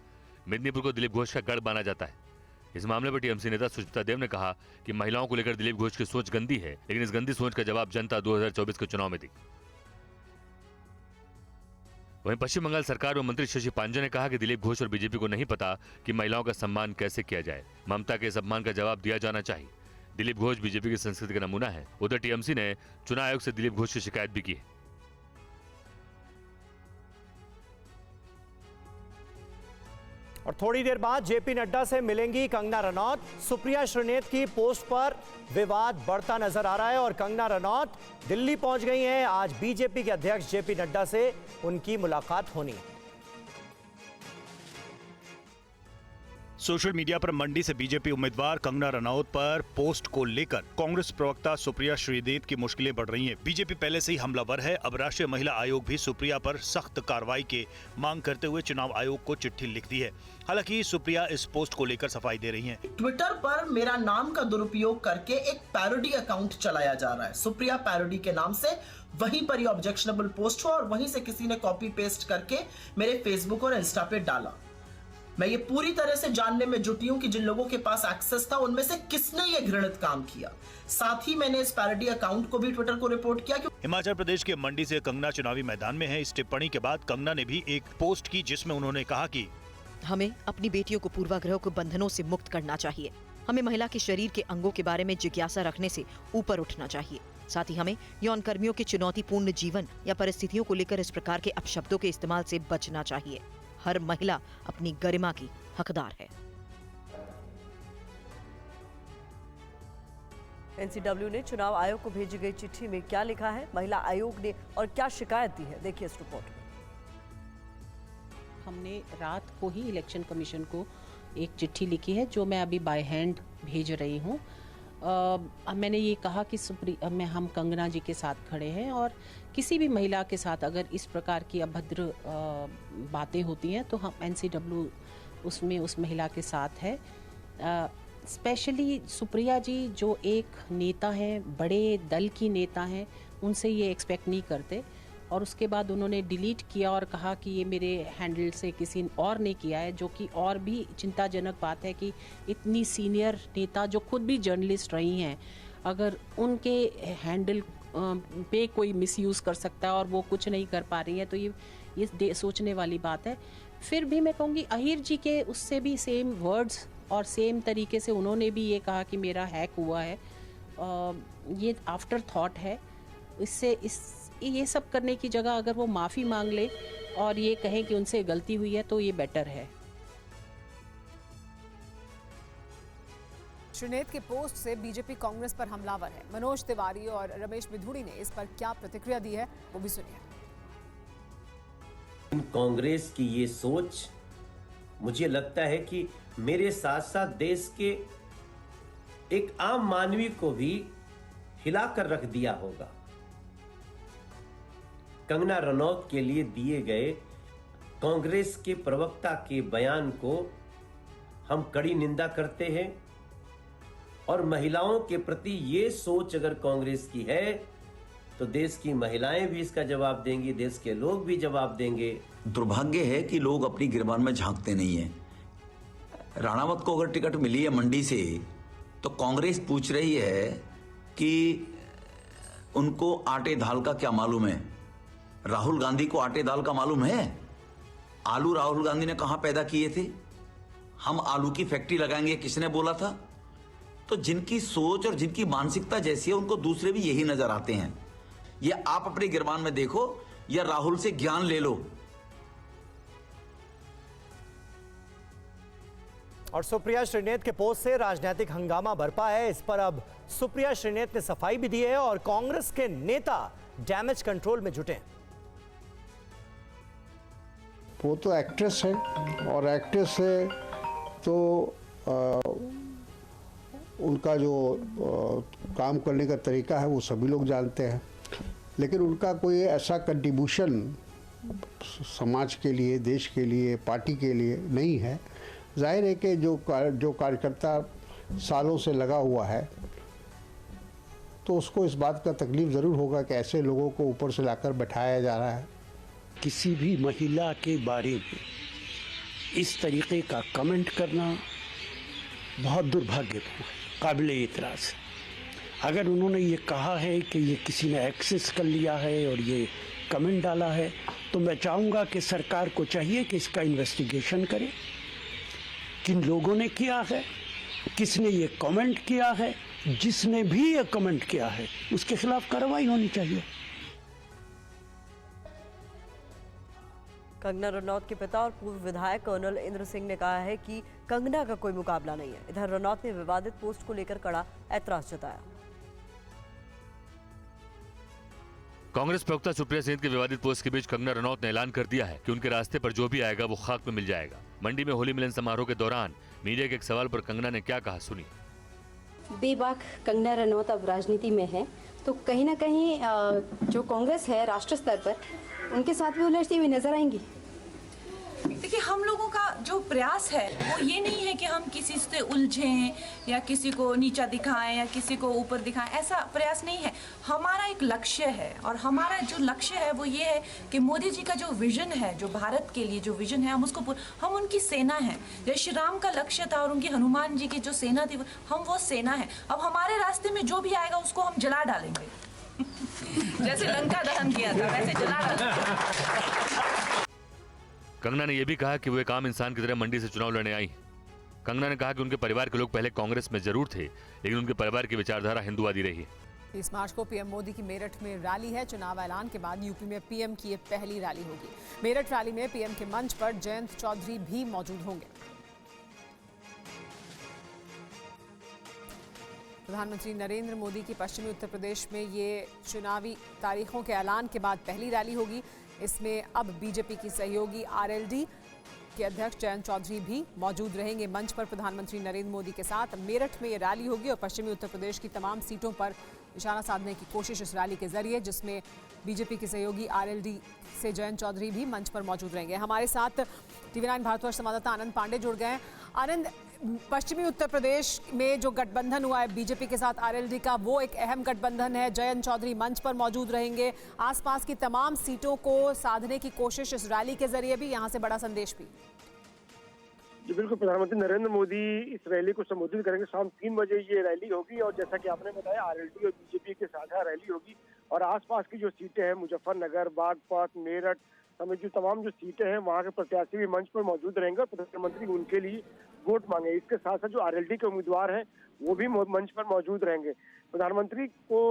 Speaker 6: मेदिनीपुर को दिलीप घोष का गढ़ माना जाता है। इस मामले पर टीएमसी नेता सुष्मिता देव ने कहा कि महिलाओं को लेकर दिलीप घोष की सोच गंदी है, लेकिन इस गंदी सोच का जवाब जनता 2024 के चुनाव में दी। वहीं पश्चिम बंगाल सरकार में मंत्री शशि पांडे ने कहा कि दिलीप घोष और बीजेपी को नहीं पता कि महिलाओं का सम्मान कैसे किया जाए। ममता के इस अपमान का जवाब दिया जाना चाहिए। दिलीप घोष बीजेपी की संस्कृति का नमूना है। उधर टीएमसी ने चुनाव आयोग से दिलीप घोष की शिकायत भी की है।
Speaker 3: और थोड़ी देर बाद जेपी नड्डा से मिलेंगी कंगना रनौत। सुप्रिया श्रीनेत की पोस्ट पर विवाद बढ़ता नजर आ रहा है और कंगना रनौत दिल्ली पहुंच गई हैं। आज बीजेपी के अध्यक्ष जेपी नड्डा से उनकी मुलाकात होनी।
Speaker 14: सोशल मीडिया पर मंडी से बीजेपी उम्मीदवार कंगना रनौत पर पोस्ट को लेकर कांग्रेस प्रवक्ता सुप्रिया श्रीदेव की मुश्किलें बढ़ रही हैं। बीजेपी पहले से ही हमलावर है। अब राष्ट्रीय महिला आयोग भी सुप्रिया पर सख्त कार्रवाई की मांग करते हुए चुनाव आयोग को चिट्ठी लिखती है। हालांकि सुप्रिया इस पोस्ट को लेकर सफाई दे रही हैं।
Speaker 15: ट्विटर पर मेरा नाम का दुरुपयोग करके एक पैरोडी अकाउंट चलाया जा रहा है। सुप्रिया पैरोडी के नाम से वहीं पर ये ऑब्जेक्शनेबल पोस्ट हुआ और वहीं से किसी ने कॉपी पेस्ट करके मेरे फेसबुक और इंस्टा पे डाला। मैं ये पूरी तरह से जानने में जुटी हूं कि जिन लोगों के पास एक्सेस था उनमें से किसने ये घृणित काम किया। साथ ही मैंने इस पैरोडी अकाउंट को भी ट्विटर को रिपोर्ट किया।
Speaker 14: हिमाचल प्रदेश के मंडी से कंगना चुनावी मैदान में है। इस टिप्पणी के बाद कंगना ने भी एक पोस्ट की जिसमें उन्होंने कहा कि
Speaker 16: हमें अपनी बेटियों को पूर्वाग्रह के बंधनों से मुक्त करना चाहिए। हमें महिला के शरीर के अंगों के बारे में जिज्ञासा रखने से ऊपर उठना चाहिए। साथ ही हमें यौन कर्मियों के चुनौतीपूर्ण जीवन या परिस्थितियों को लेकर इस प्रकार के अपशब्दों के इस्तेमाल से बचना चाहिए। हर महिला अपनी गरिमा की हकदार है।
Speaker 4: एनसीडब्ल्यू ने चुनाव आयोग को भेजी गई चिट्ठी में क्या लिखा है, महिला आयोग ने और क्या शिकायत दी है, देखिए इस रिपोर्ट में।
Speaker 17: हमने रात को ही इलेक्शन कमीशन को एक चिट्ठी लिखी है जो मैं अभी बाय हैंड भेज रही हूँ। मैंने ये कहा कि हम कंगना जी के साथ खड़े हैं और किसी भी महिला के साथ अगर इस प्रकार की अभद्र बातें होती हैं तो हम एनसीडब्ल्यू उसमें उस महिला के साथ है। स्पेशली सुप्रिया जी जो एक नेता हैं, बड़े दल की नेता हैं, उनसे ये एक्सपेक्ट नहीं करते। और उसके बाद उन्होंने डिलीट किया और कहा कि ये मेरे हैंडल से किसी और ने किया है, जो कि और भी चिंताजनक बात है कि इतनी सीनियर नेता जो खुद भी जर्नलिस्ट रही हैं, अगर उनके हैंडल पे कोई मिसयूज़ कर सकता है और वो कुछ नहीं कर पा रही है तो ये सोचने वाली बात है। फिर भी मैं कहूँगी अहिर जी के उससे भी सेम वर्ड्स और सेम तरीके से उन्होंने भी ये कहा कि मेरा हैक हुआ है। ये आफ्टर थॉट है। इससे ये सब करने की जगह अगर वो माफ़ी मांग ले और ये कहें कि उनसे गलती हुई है तो ये बेटर है।
Speaker 1: श्रीनेत के पोस्ट से बीजेपी कांग्रेस पर हमलावर है। मनोज तिवारी और रमेश मिधुड़ी ने इस पर क्या प्रतिक्रिया दी है वो भी सुनिए।
Speaker 18: कांग्रेस की ये सोच मुझे लगता है कि मेरे साथ साथ देश के एक आम मानवी को भी हिलाकर रख दिया होगा। कंगना रनौत के लिए दिए गए कांग्रेस के प्रवक्ता के बयान को हम कड़ी निंदा करते हैं और महिलाओं के प्रति ये सोच अगर कांग्रेस की है तो देश की महिलाएं भी इसका जवाब देंगी, देश के लोग भी जवाब देंगे।
Speaker 19: दुर्भाग्य है कि लोग अपनी गिरबान में झांकते नहीं हैं। राणावत को अगर टिकट मिली है मंडी से तो कांग्रेस पूछ रही है कि उनको आटे दाल का क्या मालूम है। राहुल गांधी को आटे दाल का मालूम है? आलू राहुल गांधी ने कहां पैदा किए थे? हम आलू की फैक्ट्री लगाएंगे किसने बोला था? तो जिनकी सोच और जिनकी मानसिकता जैसी है उनको दूसरे भी यही नजर आते हैं। ये आप अपने गिरबान में देखो या राहुल से ज्ञान ले लो।
Speaker 3: और सुप्रिया श्रीनेत के पोस्ट से राजनीतिक हंगामा बरपा है। इस पर अब सुप्रिया श्रीनेत ने सफाई भी दी है और कांग्रेस के नेता डैमेज कंट्रोल में जुटे हैं।
Speaker 20: वो तो एक्ट्रेस है और एक्ट्रेस है तो उनका जो काम करने का तरीका है वो सभी लोग जानते हैं, लेकिन उनका कोई ऐसा कंट्रीब्यूशन समाज के लिए, देश के लिए, पार्टी के लिए नहीं है। जाहिर है कि जो कार्यकर्ता सालों से लगा हुआ है तो उसको इस बात का तकलीफ ज़रूर होगा कि ऐसे लोगों को ऊपर से लाकर बैठाया जा रहा है।
Speaker 21: किसी भी महिला के बारे में इस तरीके का कमेंट करना बहुत दुर्भाग्यपूर्ण है, काबिल एतराज़ है। अगर उन्होंने ये कहा है कि ये किसी ने एक्सेस कर लिया है और ये कमेंट डाला है तो मैं चाहूँगा कि सरकार को चाहिए कि इसका इन्वेस्टिगेशन करे। किन लोगों ने किया है, किसने ये कमेंट किया है, जिसने भी ये कमेंट किया है उसके खिलाफ कार्रवाई होनी चाहिए।
Speaker 4: कंगना रनौत के पिता और पूर्व विधायक कर्नल इंद्र सिंह ने कहा है कि कंगना का कोई मुकाबला नहीं है। इधर रनौत ने विवादित पोस्ट को लेकर कड़ा ऐतराज जताया।
Speaker 6: कांग्रेस प्रवक्ता सुप्रिया सेन के विवादित पोस्ट के बीच कंगना रनौत ने ऐलान कर दिया है कि उनके रास्ते पर जो भी आएगा वो खाक में मिल जाएगा। मंडी में होली मिलन समारोह के दौरान मीडिया के एक सवाल पर कंगना ने क्या कहा, सुनी।
Speaker 2: बेबाक कंगना रनौत अब राजनीति में है, तो कहीं ना कहीं जो कांग्रेस है राष्ट्र स्तर पर उनके साथ भी उलझती हुई नजर आएंगी।
Speaker 22: देखिए, हम लोगों का जो प्रयास है वो ये नहीं है कि हम किसी से उलझें या किसी को नीचा दिखाएं या किसी को ऊपर दिखाएं, ऐसा प्रयास नहीं है। हमारा एक लक्ष्य है और हमारा जो लक्ष्य है वो ये है कि मोदी जी का जो विजन है, जो भारत के लिए जो विजन है, हम उनकी सेना हैं। जैसे श्री राम का लक्ष्य था और उनकी हनुमान जी की जो सेना थी, हम वो सेना है। अब हमारे रास्ते में जो भी आएगा उसको हम जला डालेंगे जैसे लंका दहन किया था वैसे जला डालेंगे।
Speaker 6: कंगना ने यह भी कहा कि वो एक आम इंसान की तरह मंडी से चुनाव लड़ने आई हैं। कंगना ने कहा कि उनके परिवार के लोग पहले कांग्रेस में जरूर थे, लेकिन उनके परिवार की विचारधारा हिंदुवादी रही है।
Speaker 1: 30 मार्च को पीएम मोदी की मेरठ में रैली है। चुनाव ऐलान के बाद यूपी में पीएम की ये पहली रैली होगी। मेरठ रैली में पीएम के मंच पर जयंत चौधरी भी मौजूद होंगे। प्रधानमंत्री नरेंद्र मोदी की पश्चिमी उत्तर प्रदेश में ये चुनावी तारीखों के ऐलान के बाद पहली रैली होगी। इसमें अब बीजेपी की सहयोगी आरएलडी के अध्यक्ष जयंत चौधरी भी मौजूद रहेंगे मंच पर प्रधानमंत्री नरेंद्र मोदी के साथ। मेरठ में ये रैली होगी और पश्चिमी उत्तर प्रदेश की तमाम सीटों पर निशाना साधने की कोशिश इस रैली के जरिए, जिसमें बीजेपी की सहयोगी आरएलडी से जयंत चौधरी भी मंच पर मौजूद रहेंगे। हमारे साथ TV9 भारतवर्ष संवाददाता आनंद पांडे जुड़ गए हैं। आनंद, पश्चिमी उत्तर प्रदेश में जो गठबंधन हुआ है बीजेपी के साथ आरएलडी का, वो एक अहम गठबंधन है। जयंत चौधरी मंच पर मौजूद रहेंगे। आसपास की तमाम सीटों को साधने की कोशिश इस रैली के जरिए भी, यहाँ से बड़ा संदेश भी।
Speaker 23: जी बिल्कुल, प्रधानमंत्री नरेंद्र मोदी इस रैली को संबोधित करेंगे। शाम 3 बजे ये रैली होगी और जैसा कि आपने बताया आरएलडी और बीजेपी के साझा रैली होगी और आसपास की जो सीटें हैं मुजफ्फरनगर, बागपत, मेरठ समेत जो तमाम जो सीटें हैं वहाँ के प्रत्याशी भी मंच पर मौजूद रहेंगे और प्रधानमंत्री उनके लिए वोट मांगे। इसके साथ साथ जो आरएलडी के उम्मीदवार हैं वो भी मंच पर मौजूद रहेंगे। प्रधानमंत्री को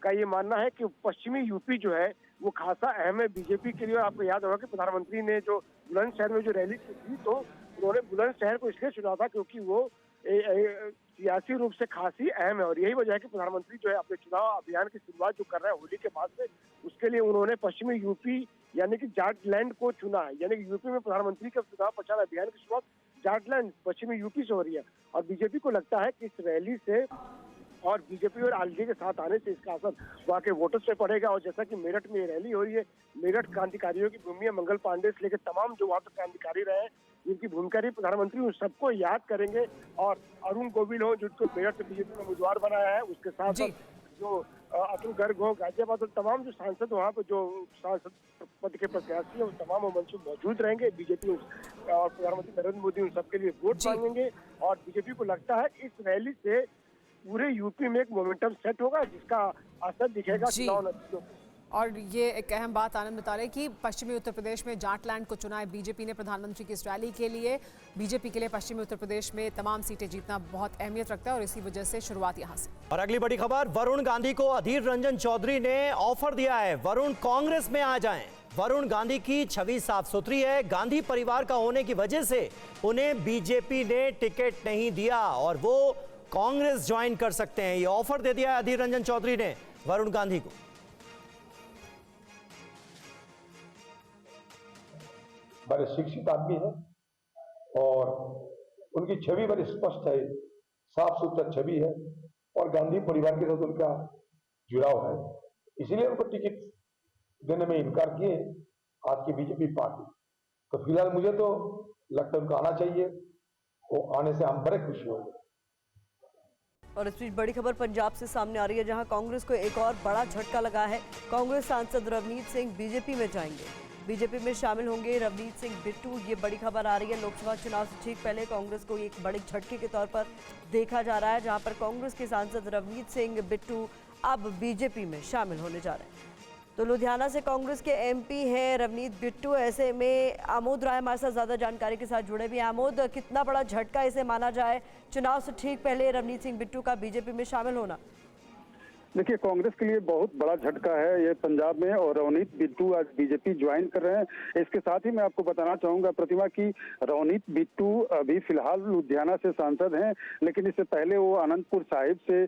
Speaker 23: का ये मानना है कि पश्चिमी यूपी जो है वो खासा अहम है बीजेपी के लिए। और आपको याद होगा कि प्रधानमंत्री ने जो बुलंदशहर में जो रैली की तो उन्होंने बुलंदशहर को इसलिए चुना था क्योंकि वो सियासी रूप से खासी अहम है और यही वजह है कि प्रधानमंत्री जो है अपने चुनाव अभियान की शुरुआत जो कर रहे हैं होली के बाद से, उसके लिए उन्होंने पश्चिमी यूपी यानी कि जाटलैंड को चुना है। यानी कि यूपी में प्रधानमंत्री का चुनाव प्रचार अभियान की शुरुआत जाटलैंड पश्चिमी यूपी से हो रही है और बीजेपी को लगता है कि इस रैली से और बीजेपी और आरएलडी के साथ आने से इसका असर वहाँ के वोटर्स पे पड़ेगा। और जैसा कि मेरठ में ये रैली हो रही है, मेरठ क्रांतिकारियों की भूमि है। मंगल पांडे से लेकर तमाम जो वहाँ पे क्रांतिकारी रहे हैं जिनकी भूमिका रही, प्रधानमंत्री उन सबको याद करेंगे। और अरुण गोविल हो जिनको मेरठ से बीजेपी ने उम्मीदवार बनाया है, उसके साथ जो अतुल गर्ग हो गाजियाबाद और तमाम जो सांसद वहाँ पे जो सांसद पद के प्रत्याशी है वो तमाम मंच में मौजूद रहेंगे। बीजेपी और प्रधानमंत्री नरेंद्र मोदी उन सबके लिए वोट मांगेंगे और बीजेपी को लगता है इस रैली से पूरे यूपी में एक मोमेंटम सेट होगा जिसका असर दिखेगा चुनाव नतीजों।
Speaker 1: और ये एक अहम बात आनंद बता रहे कि पश्चिमी उत्तर प्रदेश में जाटलैंड को चुना है बीजेपी ने प्रधानमंत्री की इस रैली के लिए। बीजेपी के लिए पश्चिमी उत्तर प्रदेश में तमाम सीटें जीतना बहुत अहमियत रखता है और इसी वजह से शुरुआत यहाँ से।
Speaker 3: और अगली बड़ी खबर, वरुण गांधी को अधीर रंजन चौधरी ने ऑफर दिया है, वरुण कांग्रेस में आ जाएं। वरुण गांधी की छवि साफ सुथरी है, गांधी परिवार का होने की वजह से उन्हें बीजेपी ने टिकट नहीं दिया और वो कांग्रेस ज्वाइन कर सकते हैं। ये ऑफर दे दिया है अधीर रंजन चौधरी ने वरुण गांधी को।
Speaker 24: बड़े शिक्षित आदमी है और उनकी छवि बड़ी स्पष्ट है, साफ सुथरा छवि है और गांधी परिवार के साथ उनका जुड़ाव है, इसलिए उनको टिकट देने में इनकार किए आज की बीजेपी पार्टी। तो फिलहाल मुझे तो लगता है उनको आना चाहिए, वो आने से हम बड़े खुशी होंगे।
Speaker 4: और इस बीच बड़ी खबर पंजाब से सामने आ रही है जहां कांग्रेस को एक और बड़ा झटका लगा है। कांग्रेस सांसद रवनीत सिंह बीजेपी में जाएंगे, बीजेपी में शामिल होंगे रवनीत सिंह बिट्टू। ये बड़ी खबर आ रही है लोकसभा चुनाव से ठीक पहले कांग्रेस को एक बड़े झटके के तौर पर देखा जा रहा है, जहां पर कांग्रेस के सांसद रवनीत सिंह बिट्टू अब बीजेपी में शामिल होने जा रहे हैं। तो लुधियाना से कांग्रेस के एमपी हैं रवनीत बिट्टू। ऐसे में आमोद राय हमारे साथ ज़्यादा जानकारी के साथ जुड़े भी हैं। आमोद, कितना बड़ा झटका इसे माना जाए चुनाव से ठीक पहले रवनीत सिंह बिट्टू का बीजेपी में शामिल होना?
Speaker 5: देखिए, कांग्रेस के लिए बहुत बड़ा झटका है ये पंजाब में, और रवनीत बिट्टू आज बीजेपी ज्वाइन कर रहे हैं। इसके साथ ही मैं आपको बताना चाहूंगा प्रतिमा की रवनीत बिट्टू अभी फिलहाल लुधियाना से सांसद हैं, लेकिन इससे पहले वो आनंदपुर साहिब से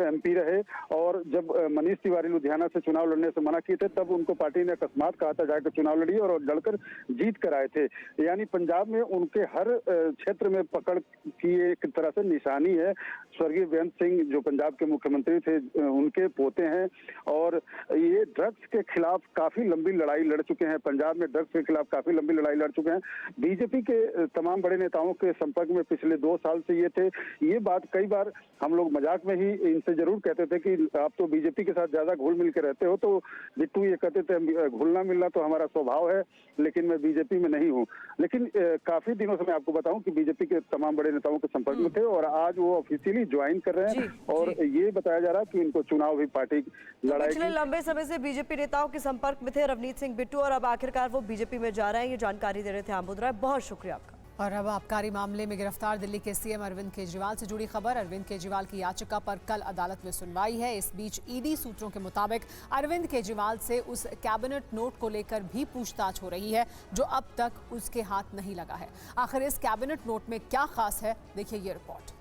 Speaker 5: एमपी रहे, और जब मनीष तिवारी लुधियाना से चुनाव लड़ने से मना किए थे तब उनको पार्टी ने अकस्मात कहा था जाकर चुनाव लड़िए, और लड़कर जीत कर आए थे। यानी पंजाब में उनके हर क्षेत्र में पकड़ की एक तरह से निशानी है। स्वर्गीय बेअंत सिंह जो पंजाब के मुख्यमंत्री थे उनके पोते हैं, और ये ड्रग्स के खिलाफ काफी लंबी लड़ाई लड़ चुके हैं। पंजाब में ड्रग्स के खिलाफ काफी लंबी लड़ाई लड़ चुके हैं। बीजेपी के तमाम बड़े नेताओं के संपर्क में पिछले 2 साल से ये थे। ये बात कई बार हम लोग मजाक में ही इनसे जरूर कहते थे कि आप तो बीजेपी के साथ ज्यादा घुल मिल के रहते हो, तो बिट्टू ये कहते थे घुलना मिलना तो हमारा स्वभाव है, लेकिन मैं बीजेपी में नहीं हूँ। लेकिन काफी दिनों से मैं आपको बताऊं कि बीजेपी के तमाम बड़े नेताओं के संपर्क में थे, और आज वो ऑफिशियली ज्वाइन कर रहे हैं, और ये बताया जा रहा है कि इनको चुनाव भी पार्टी लड़ाई।
Speaker 4: पिछले लंबे समय से बीजेपी नेताओं के संपर्क में थे रवनीत सिंह बिट्टू, और अब आखिरकार वो बीजेपी में जा रहे हैं। ये जानकारी दे रहे थे आमोद राय, बहुत शुक्रिया आपका।
Speaker 1: और अब आबकारी मामले में गिरफ्तार दिल्ली के सीएम अरविंद केजरीवाल से जुड़ी खबर। अरविंद केजरीवाल की याचिका पर कल अदालत में सुनवाई है। इस बीच ईडी सूत्रों के मुताबिक अरविंद केजरीवाल से उस कैबिनेट नोट को लेकर भी पूछताछ हो रही है जो अब तक उसके हाथ नहीं लगा है। आखिर इस कैबिनेट नोट में क्या खास है, देखिए ये रिपोर्ट।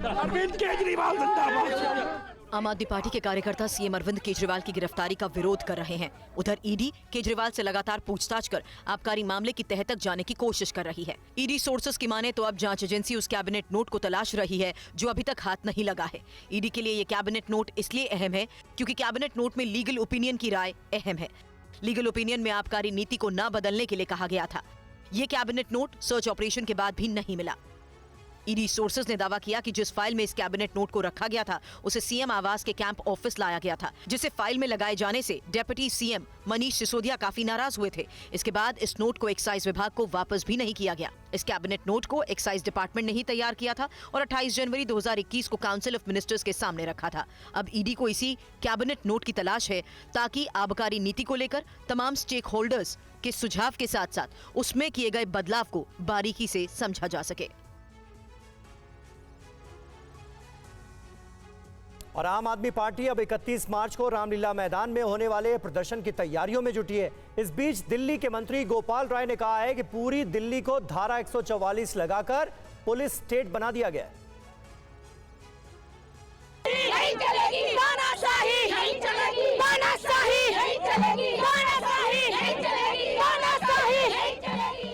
Speaker 7: अरविंद केजरीवाल जिंदाबाद।
Speaker 16: आम आदमी पार्टी के कार्यकर्ता सीएम अरविंद केजरीवाल की गिरफ्तारी का विरोध कर रहे हैं। उधर ईडी केजरीवाल से लगातार पूछताछ कर आबकारी मामले की तह तक जाने की कोशिश कर रही है। ईडी सोर्सेस की माने तो अब जांच एजेंसी उस कैबिनेट नोट को तलाश रही है जो अभी तक हाथ नहीं लगा है। ईडी के लिए ये कैबिनेट नोट इसलिए अहम है क्योंकि कैबिनेट नोट में लीगल ओपिनियन की राय अहम है। लीगल ओपिनियन में आबकारी नीति को न बदलने के लिए कहा गया था। ये कैबिनेट नोट सर्च ऑपरेशन के बाद भी नहीं मिला। ईडी सोर्सेज ने दावा किया कि जिस फाइल में इस कैबिनेट नोट को रखा गया था उसे सीएम आवास के कैंप ऑफिस लाया गया था, जिसे फाइल में लगाए जाने से डिप्टी सीएम मनीष सिसोदिया काफी नाराज हुए थे। इसके बाद इस नोट को एक्साइज विभाग को वापस भी नहीं किया गया। इस कैबिनेट नोट को एक्साइज डिपार्टमेंट ने ही तैयार किया था और 28 जनवरी 2021 को काउंसिल ऑफ मिनिस्टर्स के सामने रखा था। अब ईडी को इसी कैबिनेट नोट की तलाश है ताकि आबकारी नीति को लेकर तमाम स्टेक होल्डर्स के सुझाव के साथ साथ उसमें किए गए बदलाव को बारीकी से समझा जा सके।
Speaker 3: और आम आदमी पार्टी अब 31 मार्च को रामलीला मैदान में होने वाले प्रदर्शन की तैयारियों में जुटी है। इस बीच दिल्ली के मंत्री गोपाल राय ने कहा है कि पूरी दिल्ली को धारा 144 लगाकर पुलिस स्टेट बना दिया गया है।
Speaker 7: नहीं चलेगी तानाशाही, नहीं चलेगी तानाशाही, नहीं चलेगी तानाशाही, नहीं चलेगी तानाशाही, नहीं चलेगी।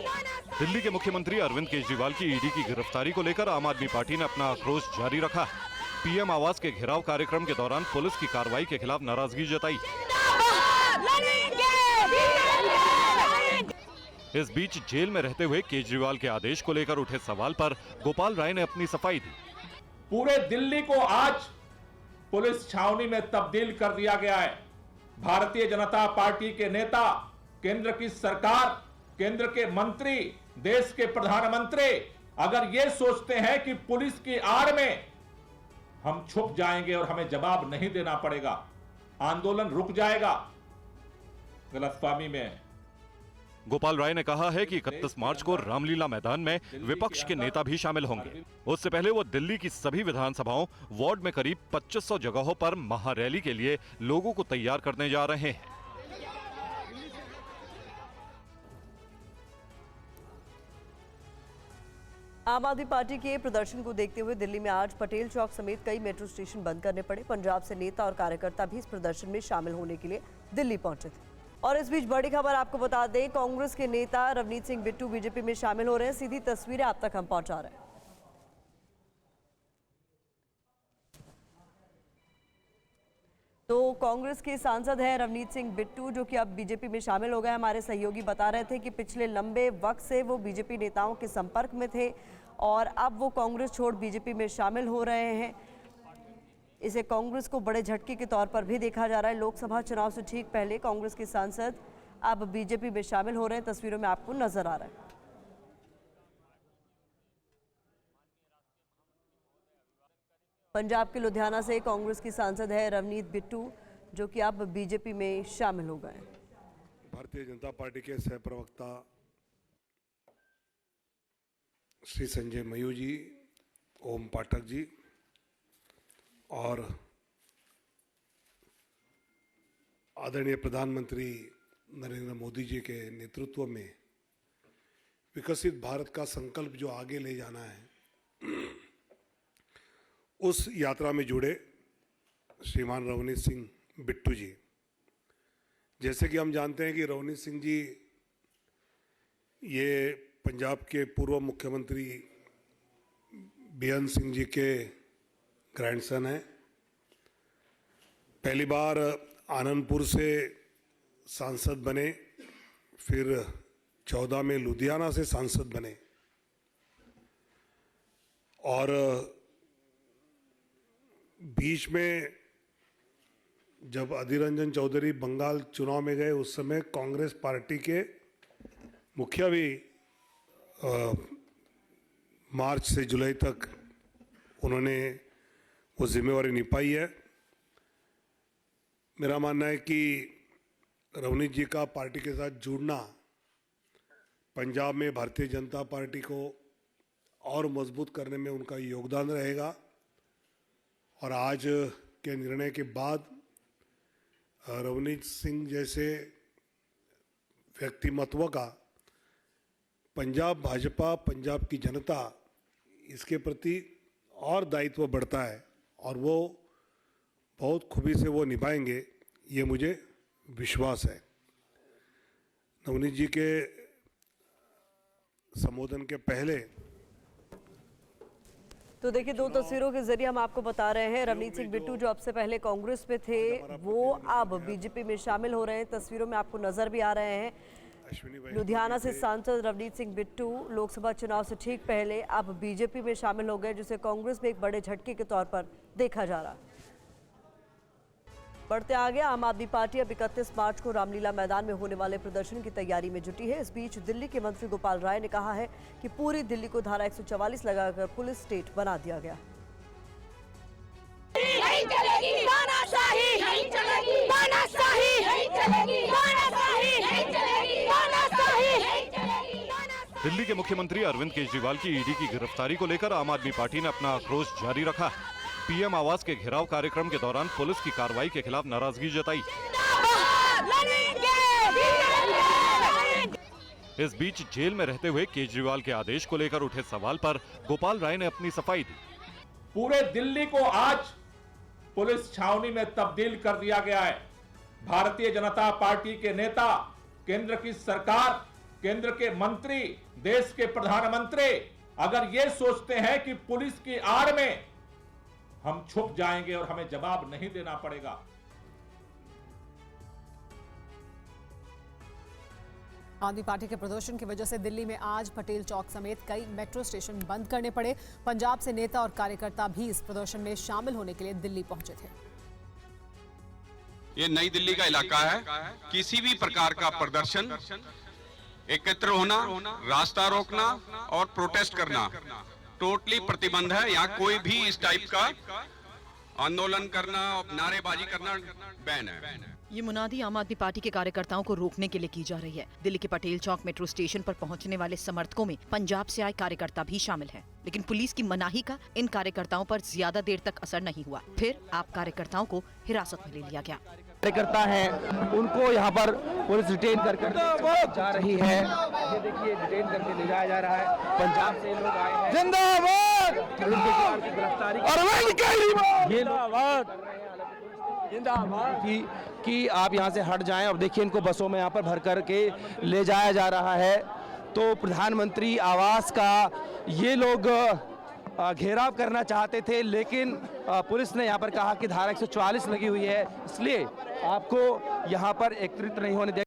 Speaker 13: दिल्ली के मुख्यमंत्री अरविंद केजरीवाल की ईडी की गिरफ्तारी को लेकर आम आदमी पार्टी ने अपना आक्रोश जारी रखा है। पीएम आवास के घेराव कार्यक्रम के दौरान पुलिस की कार्रवाई के खिलाफ नाराजगी जताई। इस बीच जेल में रहते हुए केजरीवाल के आदेश को लेकर उठे सवाल पर गोपाल राय ने अपनी सफाई दी।
Speaker 8: पूरे दिल्ली को आज पुलिस छावनी में तब्दील कर दिया गया है। भारतीय जनता पार्टी के नेता, केंद्र की सरकार, केंद्र के मंत्री, देश के प्रधानमंत्री अगर ये सोचते हैं कि पुलिस की आड़ में हम छुप जाएंगे और हमें जवाब नहीं देना पड़ेगा, आंदोलन रुक जाएगा, गलतफहमी में।
Speaker 13: गोपाल राय ने कहा है कि 31 मार्च को रामलीला मैदान में विपक्ष के नेता भी शामिल होंगे। उससे पहले वो दिल्ली की सभी विधानसभाओं, वार्ड में करीब 2500 जगहों पर महारैली के लिए लोगों को तैयार करने जा रहे हैं।
Speaker 4: आम आदमी पार्टी के प्रदर्शन को देखते हुए दिल्ली में आज पटेल चौक समेत कई मेट्रो स्टेशन बंद करने पड़े। पंजाब से नेता और कार्यकर्ता भी इस प्रदर्शन में शामिल होने के लिए दिल्ली पहुंचे थे। और इस बीच बड़ी खबर आपको बता दें, कांग्रेस के नेता रवनीत सिंह बिट्टू बीजेपी में शामिल हो रहे हैं। सीधी तस्वीरें आप तक हम पहुंचा रहे हैं। तो कांग्रेस के सांसद हैं रवनीत सिंह बिट्टू, जो कि अब बीजेपी में शामिल हो गए। हमारे सहयोगी बता रहे थे कि पिछले लंबे वक्त से वो बीजेपी नेताओं के संपर्क में थे और अब वो कांग्रेस छोड़ बीजेपी में शामिल हो रहे हैं। इसे कांग्रेस को बड़े झटके के तौर पर भी देखा जा रहा है। लोकसभा चुनाव से ठीक पहले कांग्रेस के सांसद अब बीजेपी में शामिल हो रहे हैं। तस्वीरों में आपको नजर आ रहा है। पंजाब के लुधियाना से कांग्रेस की सांसद है रवनीत बिट्टू, जो कि अब बीजेपी में शामिल हो गए।
Speaker 24: भारतीय जनता पार्टी के सह प्रवक्ता श्री संजय मयूर जी, ओम पाठक जी,
Speaker 9: और आदरणीय प्रधानमंत्री नरेंद्र मोदी जी के नेतृत्व में विकसित भारत का संकल्प जो आगे ले जाना है, उस यात्रा में जुड़े श्रीमान रवनीत सिंह बिट्टू जी। जैसे कि हम जानते हैं कि रवनीत सिंह जी ये पंजाब के पूर्व मुख्यमंत्री बेअंत सिंह जी के ग्रैंडसन हैं। पहली बार आनंदपुर से सांसद बने, फिर 14 में लुधियाना से सांसद बने और बीच में जब अधीर रंजन चौधरी बंगाल चुनाव में गए, उस समय कांग्रेस पार्टी के मुखिया भी मार्च से जुलाई तक उन्होंने वो जिम्मेवारी निभाई है। मेरा मानना है कि रवनीत जी का पार्टी के साथ जुड़ना पंजाब में भारतीय जनता पार्टी को और मजबूत करने में उनका योगदान रहेगा और आज के निर्णय के बाद रवनीत सिंह जैसे व्यक्तिमत्व का पंजाब भाजपा, पंजाब की जनता, इसके प्रति और दायित्व बढ़ता है और वो बहुत खूबी से वो निभाएंगे, ये मुझे विश्वास है। रवनीत जी के संबोधन के पहले
Speaker 4: तो देखिए, दो तस्वीरों के जरिए हम आपको बता रहे हैं, रवनीत सिंह बिट्टू जो अब से पहले कांग्रेस में थे वो अब बीजेपी में शामिल हो रहे हैं। तस्वीरों में आपको नजर भी आ रहे हैं। लुधियाना से सांसद रवनीत सिंह बिट्टू लोकसभा चुनाव से ठीक पहले अब बीजेपी में शामिल हो गए, जिसे कांग्रेस में एक बड़े झटके के तौर पर देखा जा रहा है। बढ़ते आगे, आम आदमी पार्टी अब 31 मार्च को रामलीला मैदान में होने वाले प्रदर्शन की तैयारी में जुटी है। इस बीच दिल्ली के मंत्री गोपाल राय ने कहा है कि पूरी दिल्ली को धारा 144 लगाकर पुलिस स्टेट बना दिया गया।
Speaker 7: नहीं चलेगी तानाशाही, नहीं चलेगी तानाशाही, नहीं चलेगी तानाशाही, नहीं चलेगी तानाशाही, नहीं चलेगी।
Speaker 13: दिल्ली के मुख्यमंत्री अरविंद केजरीवाल की ईडी की गिरफ्तारी को लेकर आम आदमी पार्टी ने अपना आक्रोश जारी रखा। पीएम आवास के घेराव कार्यक्रम के दौरान पुलिस की कार्रवाई के खिलाफ नाराजगी जताई। इस बीच जेल में रहते हुए केजरीवाल के आदेश को लेकर उठे सवाल पर गोपाल राय ने अपनी सफाई दी।
Speaker 8: पूरे दिल्ली को आज पुलिस छावनी में तब्दील कर दिया गया है। भारतीय जनता पार्टी के नेता, केंद्र की सरकार, केंद्र के मंत्री, देश के प्रधानमंत्री अगर ये सोचते हैं कि पुलिस की आड़ में हम छुप जाएंगे और हमें जवाब नहीं देना पड़ेगा,
Speaker 1: आदमी पार्टी के प्रदर्शन की वजह से दिल्ली में आज पटेल चौक समेत कई मेट्रो स्टेशन बंद करने पड़े। पंजाब से नेता और कार्यकर्ता भी इस प्रदर्शन में शामिल होने के लिए दिल्ली पहुंचे थे।
Speaker 10: ये नई दिल्ली का इलाका है। किसी भी प्रकार का प्रदर्शन, एकत्र होना, रास्ता रोकना और प्रोटेस्ट करना टोटली प्रतिबंध है। यहाँ कोई भी इस टाइप का आंदोलन करना, नारेबाजी करना बैन है।
Speaker 16: ये मुनादी आम आदमी पार्टी के कार्यकर्ताओं को रोकने के लिए की जा रही है। दिल्ली के पटेल चौक मेट्रो स्टेशन पर पहुंचने वाले समर्थकों में पंजाब से आए कार्यकर्ता भी शामिल हैं। लेकिन पुलिस की मनाही का इन कार्यकर्ताओं पर ज्यादा देर तक असर नहीं हुआ। फिर आप कार्यकर्ताओं को हिरासत में ले लिया गया।
Speaker 11: कार्यकर्ता हैं उनको यहाँ पर पुलिस डिटेन कर जा रही है। ये देखिए, डिटेन करके ले जाया जा रहा है। पंजाब से लोग आए हैं। जिंदाबाद गिरफ्तारी कि आप यहाँ से हट जाएं। और देखिए, इनको बसों में यहाँ पर भर कर के ले जाया जा रहा है। तो प्रधानमंत्री आवास का ये लोग घेराव करना चाहते थे, लेकिन पुलिस ने यहाँ पर कहा कि धारा 144 लगी हुई है, इसलिए आपको यहाँ पर एकत्रित नहीं होने देगा।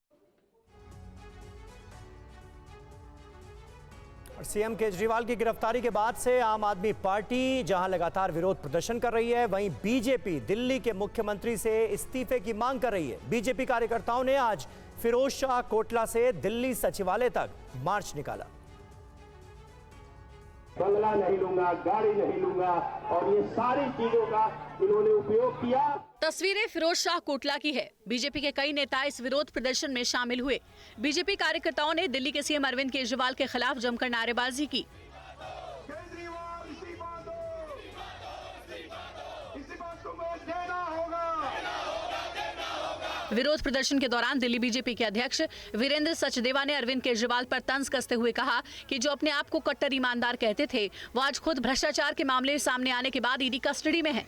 Speaker 3: सीएम केजरीवाल की गिरफ्तारी के बाद से आम आदमी पार्टी जहां लगातार विरोध प्रदर्शन कर रही है, वहीं बीजेपी दिल्ली के मुख्यमंत्री से इस्तीफे की मांग कर रही है। बीजेपी कार्यकर्ताओं ने आज फिरोज शाह कोटला से दिल्ली सचिवालय तक मार्च निकाला।
Speaker 12: बंगला नहीं लूंगा, गाड़ी नहीं लूंगा और ये सारी चीजों का इन्होंने उपयोग किया।
Speaker 25: तस्वीरें फिरोज शाह कोटला की है। बीजेपी के कई नेता इस विरोध प्रदर्शन में शामिल हुए। बीजेपी कार्यकर्ताओं ने दिल्ली के सीएम अरविंद केजरीवाल के खिलाफ जमकर नारेबाजी की। विरोध प्रदर्शन के दौरान दिल्ली बीजेपी के अध्यक्ष वीरेंद्र सचदेवा ने अरविंद केजरीवाल पर तंज कसते हुए कहा कि जो अपने आप को कट्टर ईमानदार कहते थे, वो आज खुद भ्रष्टाचार के मामले सामने आने के बाद ईडी कस्टडी में है।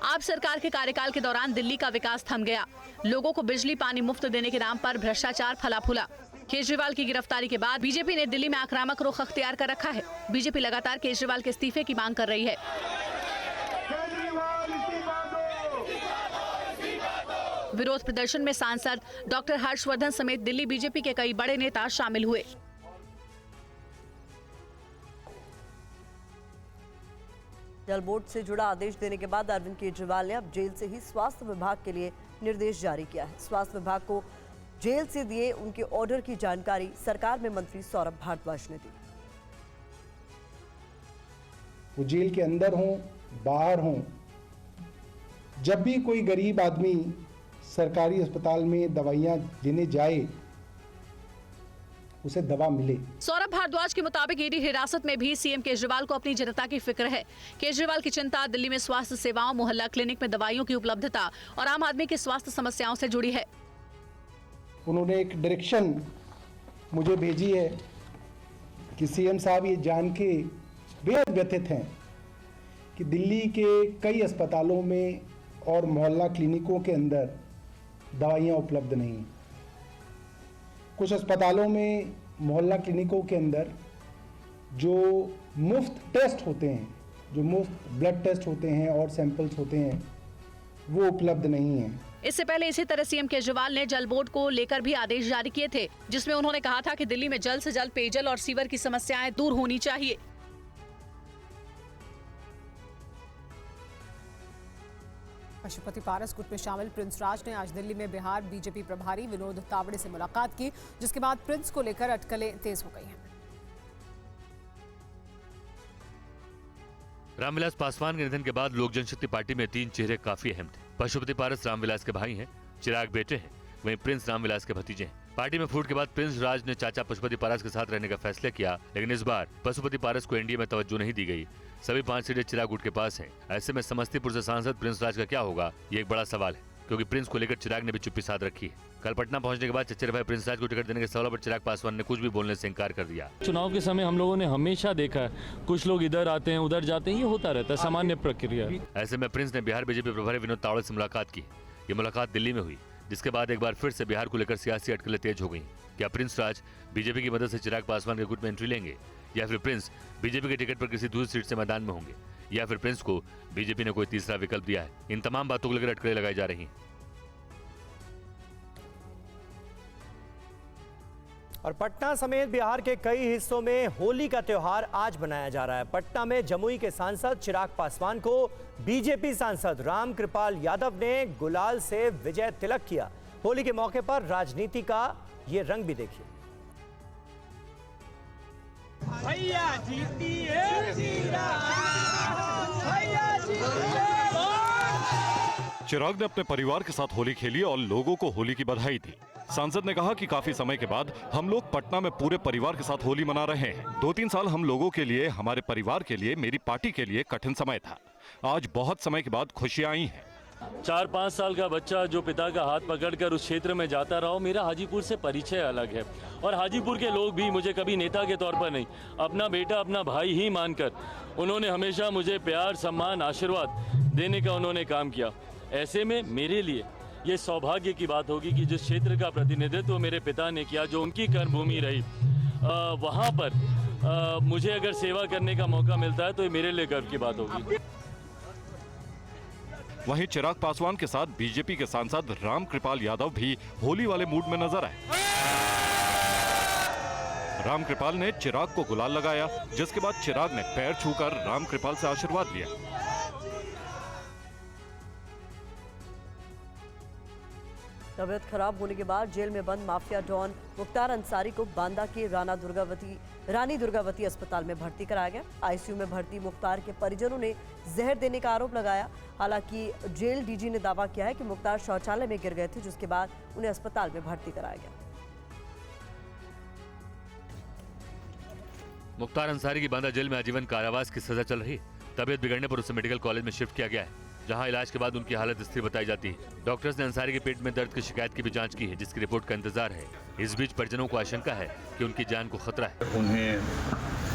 Speaker 25: आप सरकार के कार्यकाल के दौरान दिल्ली का विकास थम गया। लोगों को बिजली पानी मुफ्त देने के नाम पर भ्रष्टाचार फला फूला। केजरीवाल की गिरफ्तारी के बाद बीजेपी ने दिल्ली में आक्रामक रुख अख्तियार कर रखा है। बीजेपी लगातार केजरीवाल के इस्तीफे की मांग कर रही है। विरोध प्रदर्शन में सांसद डॉक्टर हर्षवर्धन समेत दिल्ली बीजेपी के कई बड़े नेता शामिल हुए।
Speaker 4: जल बोर्ड से जुड़ा आदेश देने के बाद अरविंद केजरीवाल ने अब जेल से ही स्वास्थ्य विभाग के लिए निर्देश जारी किया है। स्वास्थ्य विभाग को जेल से दिए उनके ऑर्डर की जानकारी सरकार में मंत्री सौरभ भारद्वाज ने दी।
Speaker 14: वो जेल के अंदर हों, बाहर हों, जब भी कोई गरीब आदमी सरकारी अस्पताल में दवाइयां लेने जाए, उसे दवा मिले।
Speaker 25: सौरभ भारद्वाज के मुताबिक ईडी हिरासत में भी सीएम केजरीवाल को अपनी जनता की फिक्र है। केजरीवाल की चिंता दिल्ली में स्वास्थ्य सेवाओं, मोहल्ला क्लिनिक में दवाइयों की उपलब्धता और आम आदमी की स्वास्थ्य समस्याओं से जुड़ी है।
Speaker 14: उन्होंने एक डायरेक्शन मुझे भेजी है कि सीएम साहब ये जान के बेहद व्यथित हैं कि दिल्ली के कई अस्पतालों में और मोहल्ला क्लिनिकों के अंदर दवाइयाँ उपलब्ध नहीं हैं। कुछ अस्पतालों में, मोहल्ला क्लिनिकों के अंदर जो मुफ्त टेस्ट होते हैं, जो मुफ्त ब्लड टेस्ट होते हैं और सैंपल्स होते हैं, वो उपलब्ध नहीं हैं।
Speaker 25: इससे पहले इसी तरह सीएम केजरीवाल ने जल बोर्ड को लेकर भी आदेश जारी किए थे, जिसमें उन्होंने कहा था कि दिल्ली में जल्द से जल्द पेयजल और सीवर की समस्याएं दूर होनी चाहिए।
Speaker 1: पशुपति पारस गुट में शामिल प्रिंस राज ने आज दिल्ली में बिहार बीजेपी प्रभारी विनोद तावड़े से मुलाकात की, जिसके बाद प्रिंस को लेकर अटकलें तेज हो गई हैं।
Speaker 6: रामविलास पासवान के निधन के बाद लोक जनशक्ति पार्टी में 3 चेहरे काफी अहम थे। पशुपति पारस रामविलास के भाई हैं, चिराग बेटे हैं, वहीं प्रिंस रामविलास के भतीजे हैं। पार्टी में फूट के बाद प्रिंस राज ने चाचा पशुपति पारस के साथ रहने का फैसला किया, लेकिन इस बार पशुपति पारस को एनडीए में तवज्जो नहीं दी गई। सभी 5 सीटें चिराग गुट के पास हैं। ऐसे में समस्तीपुर से सांसद प्रिंस राज का क्या होगा, ये एक बड़ा सवाल है, क्योंकि प्रिंस को लेकर चिराग ने भी चुप्पी साध रखी है। कल पटना पहुंचने के बाद चचेरे भाई प्रिंस राज को टिकट देने के सवाल पर चिराग पासवान ने कुछ भी बोलने से इंकार कर दिया।
Speaker 15: चुनाव के समय हम लोगों ने हमेशा देखा है, कुछ लोग इधर आते हैं, उधर जाते हैं, ये होता रहता है, सामान्य प्रक्रिया।
Speaker 6: ऐसे में प्रिंस ने बिहार बीजेपी प्रभारी विनोद तावड़े से मुलाकात की। ये मुलाकात दिल्ली में हुई, जिसके बाद एक बार फिर से बिहार को लेकर सियासी अटकलें तेज हो गई। क्या प्रिंस राज बीजेपी की मदद से चिराग पासवान के गुट में एंट्री लेंगे, या फिर प्रिंस बीजेपी के टिकट पर किसी दूसरी सीट से मैदान में होंगे, या फिर प्रिंस को बीजेपी ने कोई तीसरा विकल्प दिया है? इन तमाम बातों को लेकर अटकलें लगाई जा रही हैं।
Speaker 3: और पटना समेत बिहार के कई हिस्सों में होली का त्योहार आज मनाया जा रहा है। पटना में जमुई के सांसद चिराग पासवान को बीजेपी सांसद रामकृपाल यादव ने गुलाल से विजय तिलक किया। होली के मौके पर राजनीति का ये रंग भी देखिए।
Speaker 7: भैया जीती है, भैया जीती है।
Speaker 13: चिराग ने अपने परिवार के साथ होली खेली और लोगों को होली की बधाई दी। सांसद ने कहा कि काफी समय के बाद हम लोग पटना में पूरे परिवार के साथ होली मना रहे हैं। 2-3 साल हम लोगों के लिए, हमारे परिवार के लिए, मेरी पार्टी के लिए कठिन समय था। आज बहुत समय के बाद खुशियां आई हैं।
Speaker 15: 4-5 साल का बच्चा जो पिता का हाथ पकड़कर उस क्षेत्र में जाता रहा, मेरा हाजीपुर से परिचय अलग है। और हाजीपुर के लोग भी मुझे कभी नेता के तौर पर नहीं, अपना बेटा, अपना भाई ही मानकर उन्होंने हमेशा मुझे प्यार, सम्मान, आशीर्वाद देने का उन्होंने काम किया। ऐसे में मेरे लिए ये सौभाग्य की बात होगी कि जिस क्षेत्र का प्रतिनिधित्व मेरे पिता ने किया, जो उनकी कर्मभूमि रही, वहाँ पर मुझे अगर सेवा करने का मौका मिलता है तो ये मेरे लिए गर्व की बात होगी।
Speaker 13: वहीं चिराग पासवान के साथ बीजेपी के सांसद रामकृपाल यादव भी होली वाले मूड में नजर आए। रामकृपाल ने चिराग को गुलाल लगाया, जिसके बाद चिराग ने पैर छूकर रामकृपाल से आशीर्वाद लिया।
Speaker 4: तबियत खराब होने के बाद जेल में बंद माफिया डॉन मुख्तार अंसारी को बांदा के रानी दुर्गावती अस्पताल में भर्ती कराया गया। आईसीयू में भर्ती मुख्तार के परिजनों ने जहर देने का आरोप लगाया। हालांकि जेल डीजी ने दावा किया है कि मुख्तार शौचालय में गिर गए थे, जिसके बाद उन्हें अस्पताल में भर्ती कराया गया।
Speaker 6: मुख्तार अंसारी की बांदा जेल में आजीवन कारावास की सजा चल रही है। तबियत बिगड़ने पर उसे मेडिकल कॉलेज में शिफ्ट किया गया है। जहां इलाज के बाद उनकी हालत स्थिर बताई जाती है। डॉक्टर्स ने अंसारी के पेट में दर्द की शिकायत की भी जांच की है, जिसकी रिपोर्ट का इंतजार है। इस बीच परिजनों को आशंका है कि उनकी जान को खतरा है।
Speaker 17: उन्हें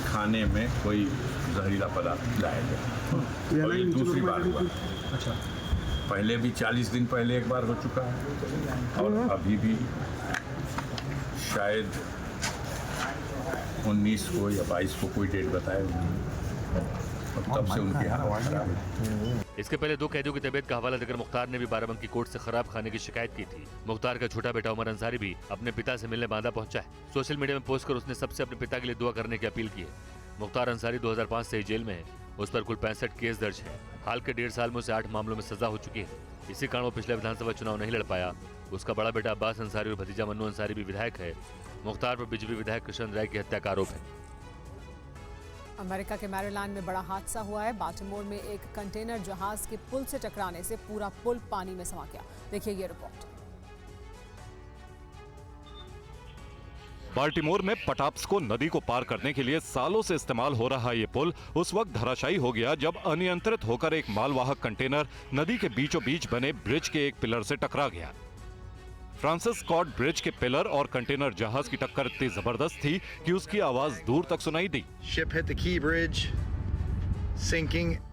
Speaker 17: खाने में कोई जहरीला पदार्थ लाया गया और ये दूसरी बार हुआ। अच्छा, पहले भी 40 दिन पहले एक बार हो चुका है और अभी भी शायद 19 को या 22 को कोई डेट बताए उन्होंने। तब से उनकी हालत खराब है।
Speaker 6: इसके पहले 2 कैदियों की तबीयत का हवाला देकर मुख्तार ने भी बाराबंकी कोर्ट से खराब खाने की शिकायत की थी। मुख्तार का छोटा बेटा उमर अंसारी भी अपने पिता से मिलने बांदा पहुंचा है। सोशल मीडिया में पोस्ट कर उसने सबसे अपने पिता के लिए दुआ करने की अपील की है। मुख्तार अंसारी 2005 से ही जेल में है। उस पर कुल 65 केस दर्ज है। हाल के 1.5 साल में उसे 8 मामलों में सजा हो चुकी है। इसी कारण वो पिछले विधानसभा चुनाव नहीं लड़ पाया। उसका बड़ा बेटा अब्बास अंसारी और भतीजा मन्नू अंसारी भी विधायक है। मुख्तार पर बीजेपी विधायक कृष्ण राय की हत्या का आरोप है।
Speaker 1: अमेरिका के मैरीलैंड में बड़ा हादसा हुआ है। बाल्टीमोर में एक कंटेनर जहाज के पुल से टकराने से पूरा पुल पानी में समा गया। देखिए ये रिपोर्ट।
Speaker 13: बाल्टीमोर में पटाप्सको नदी को पार करने के लिए सालों से इस्तेमाल हो रहा ये पुल उस वक्त धराशायी हो गया जब अनियंत्रित होकर एक मालवाहक कंटेनर नदी के बीचों बीच बने ब्रिज के एक पिलर से टकरा गया। फ्रांसिस स्कॉट ब्रिज के पिलर और कंटेनर जहाज की टक्कर इतनी जबरदस्त थी कि उसकी आवाज दूर तक सुनाई दी।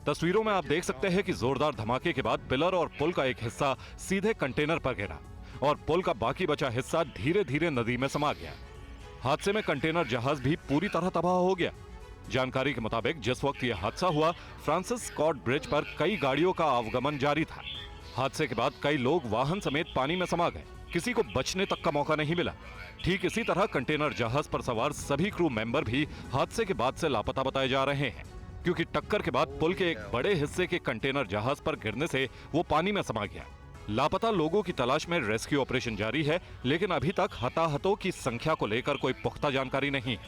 Speaker 13: तस्वीरों में आप देख सकते हैं कि जोरदार धमाके के बाद पिलर और पुल का एक हिस्सा सीधे कंटेनर पर गिरा और पुल का बाकी बचा हिस्सा धीरे धीरे नदी में समा गया। हादसे में कंटेनर जहाज भी पूरी तरह तबाह हो गया। जानकारी के मुताबिक जिस वक्त यह हादसा हुआ, फ्रांसिस स्कॉट ब्रिज पर कई गाड़ियों का आवागमन जारी था। हादसे के बाद कई लोग वाहन समेत पानी में समा गए। किसी को बचने तक का मौका नहीं मिला। ठीक इसी तरह कंटेनर जहाज पर सवार सभी क्रू मेंबर भी हादसे के बाद से लापता बताए जा रहे हैं, क्योंकि टक्कर के बाद पुल के एक बड़े हिस्से के कंटेनर जहाज पर गिरने से वो पानी में समा गया। लापता लोगों की तलाश में रेस्क्यू ऑपरेशन जारी है, लेकिन अभी तक हताहतों की संख्या को लेकर कोई पुख्ता जानकारी नहीं है।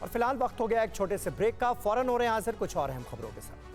Speaker 3: और फिलहाल वक्त हो गया एक छोटे से ब्रेक का। फौरन हो रहे हैं हाजिर कुछ और अहम खबरों के साथ।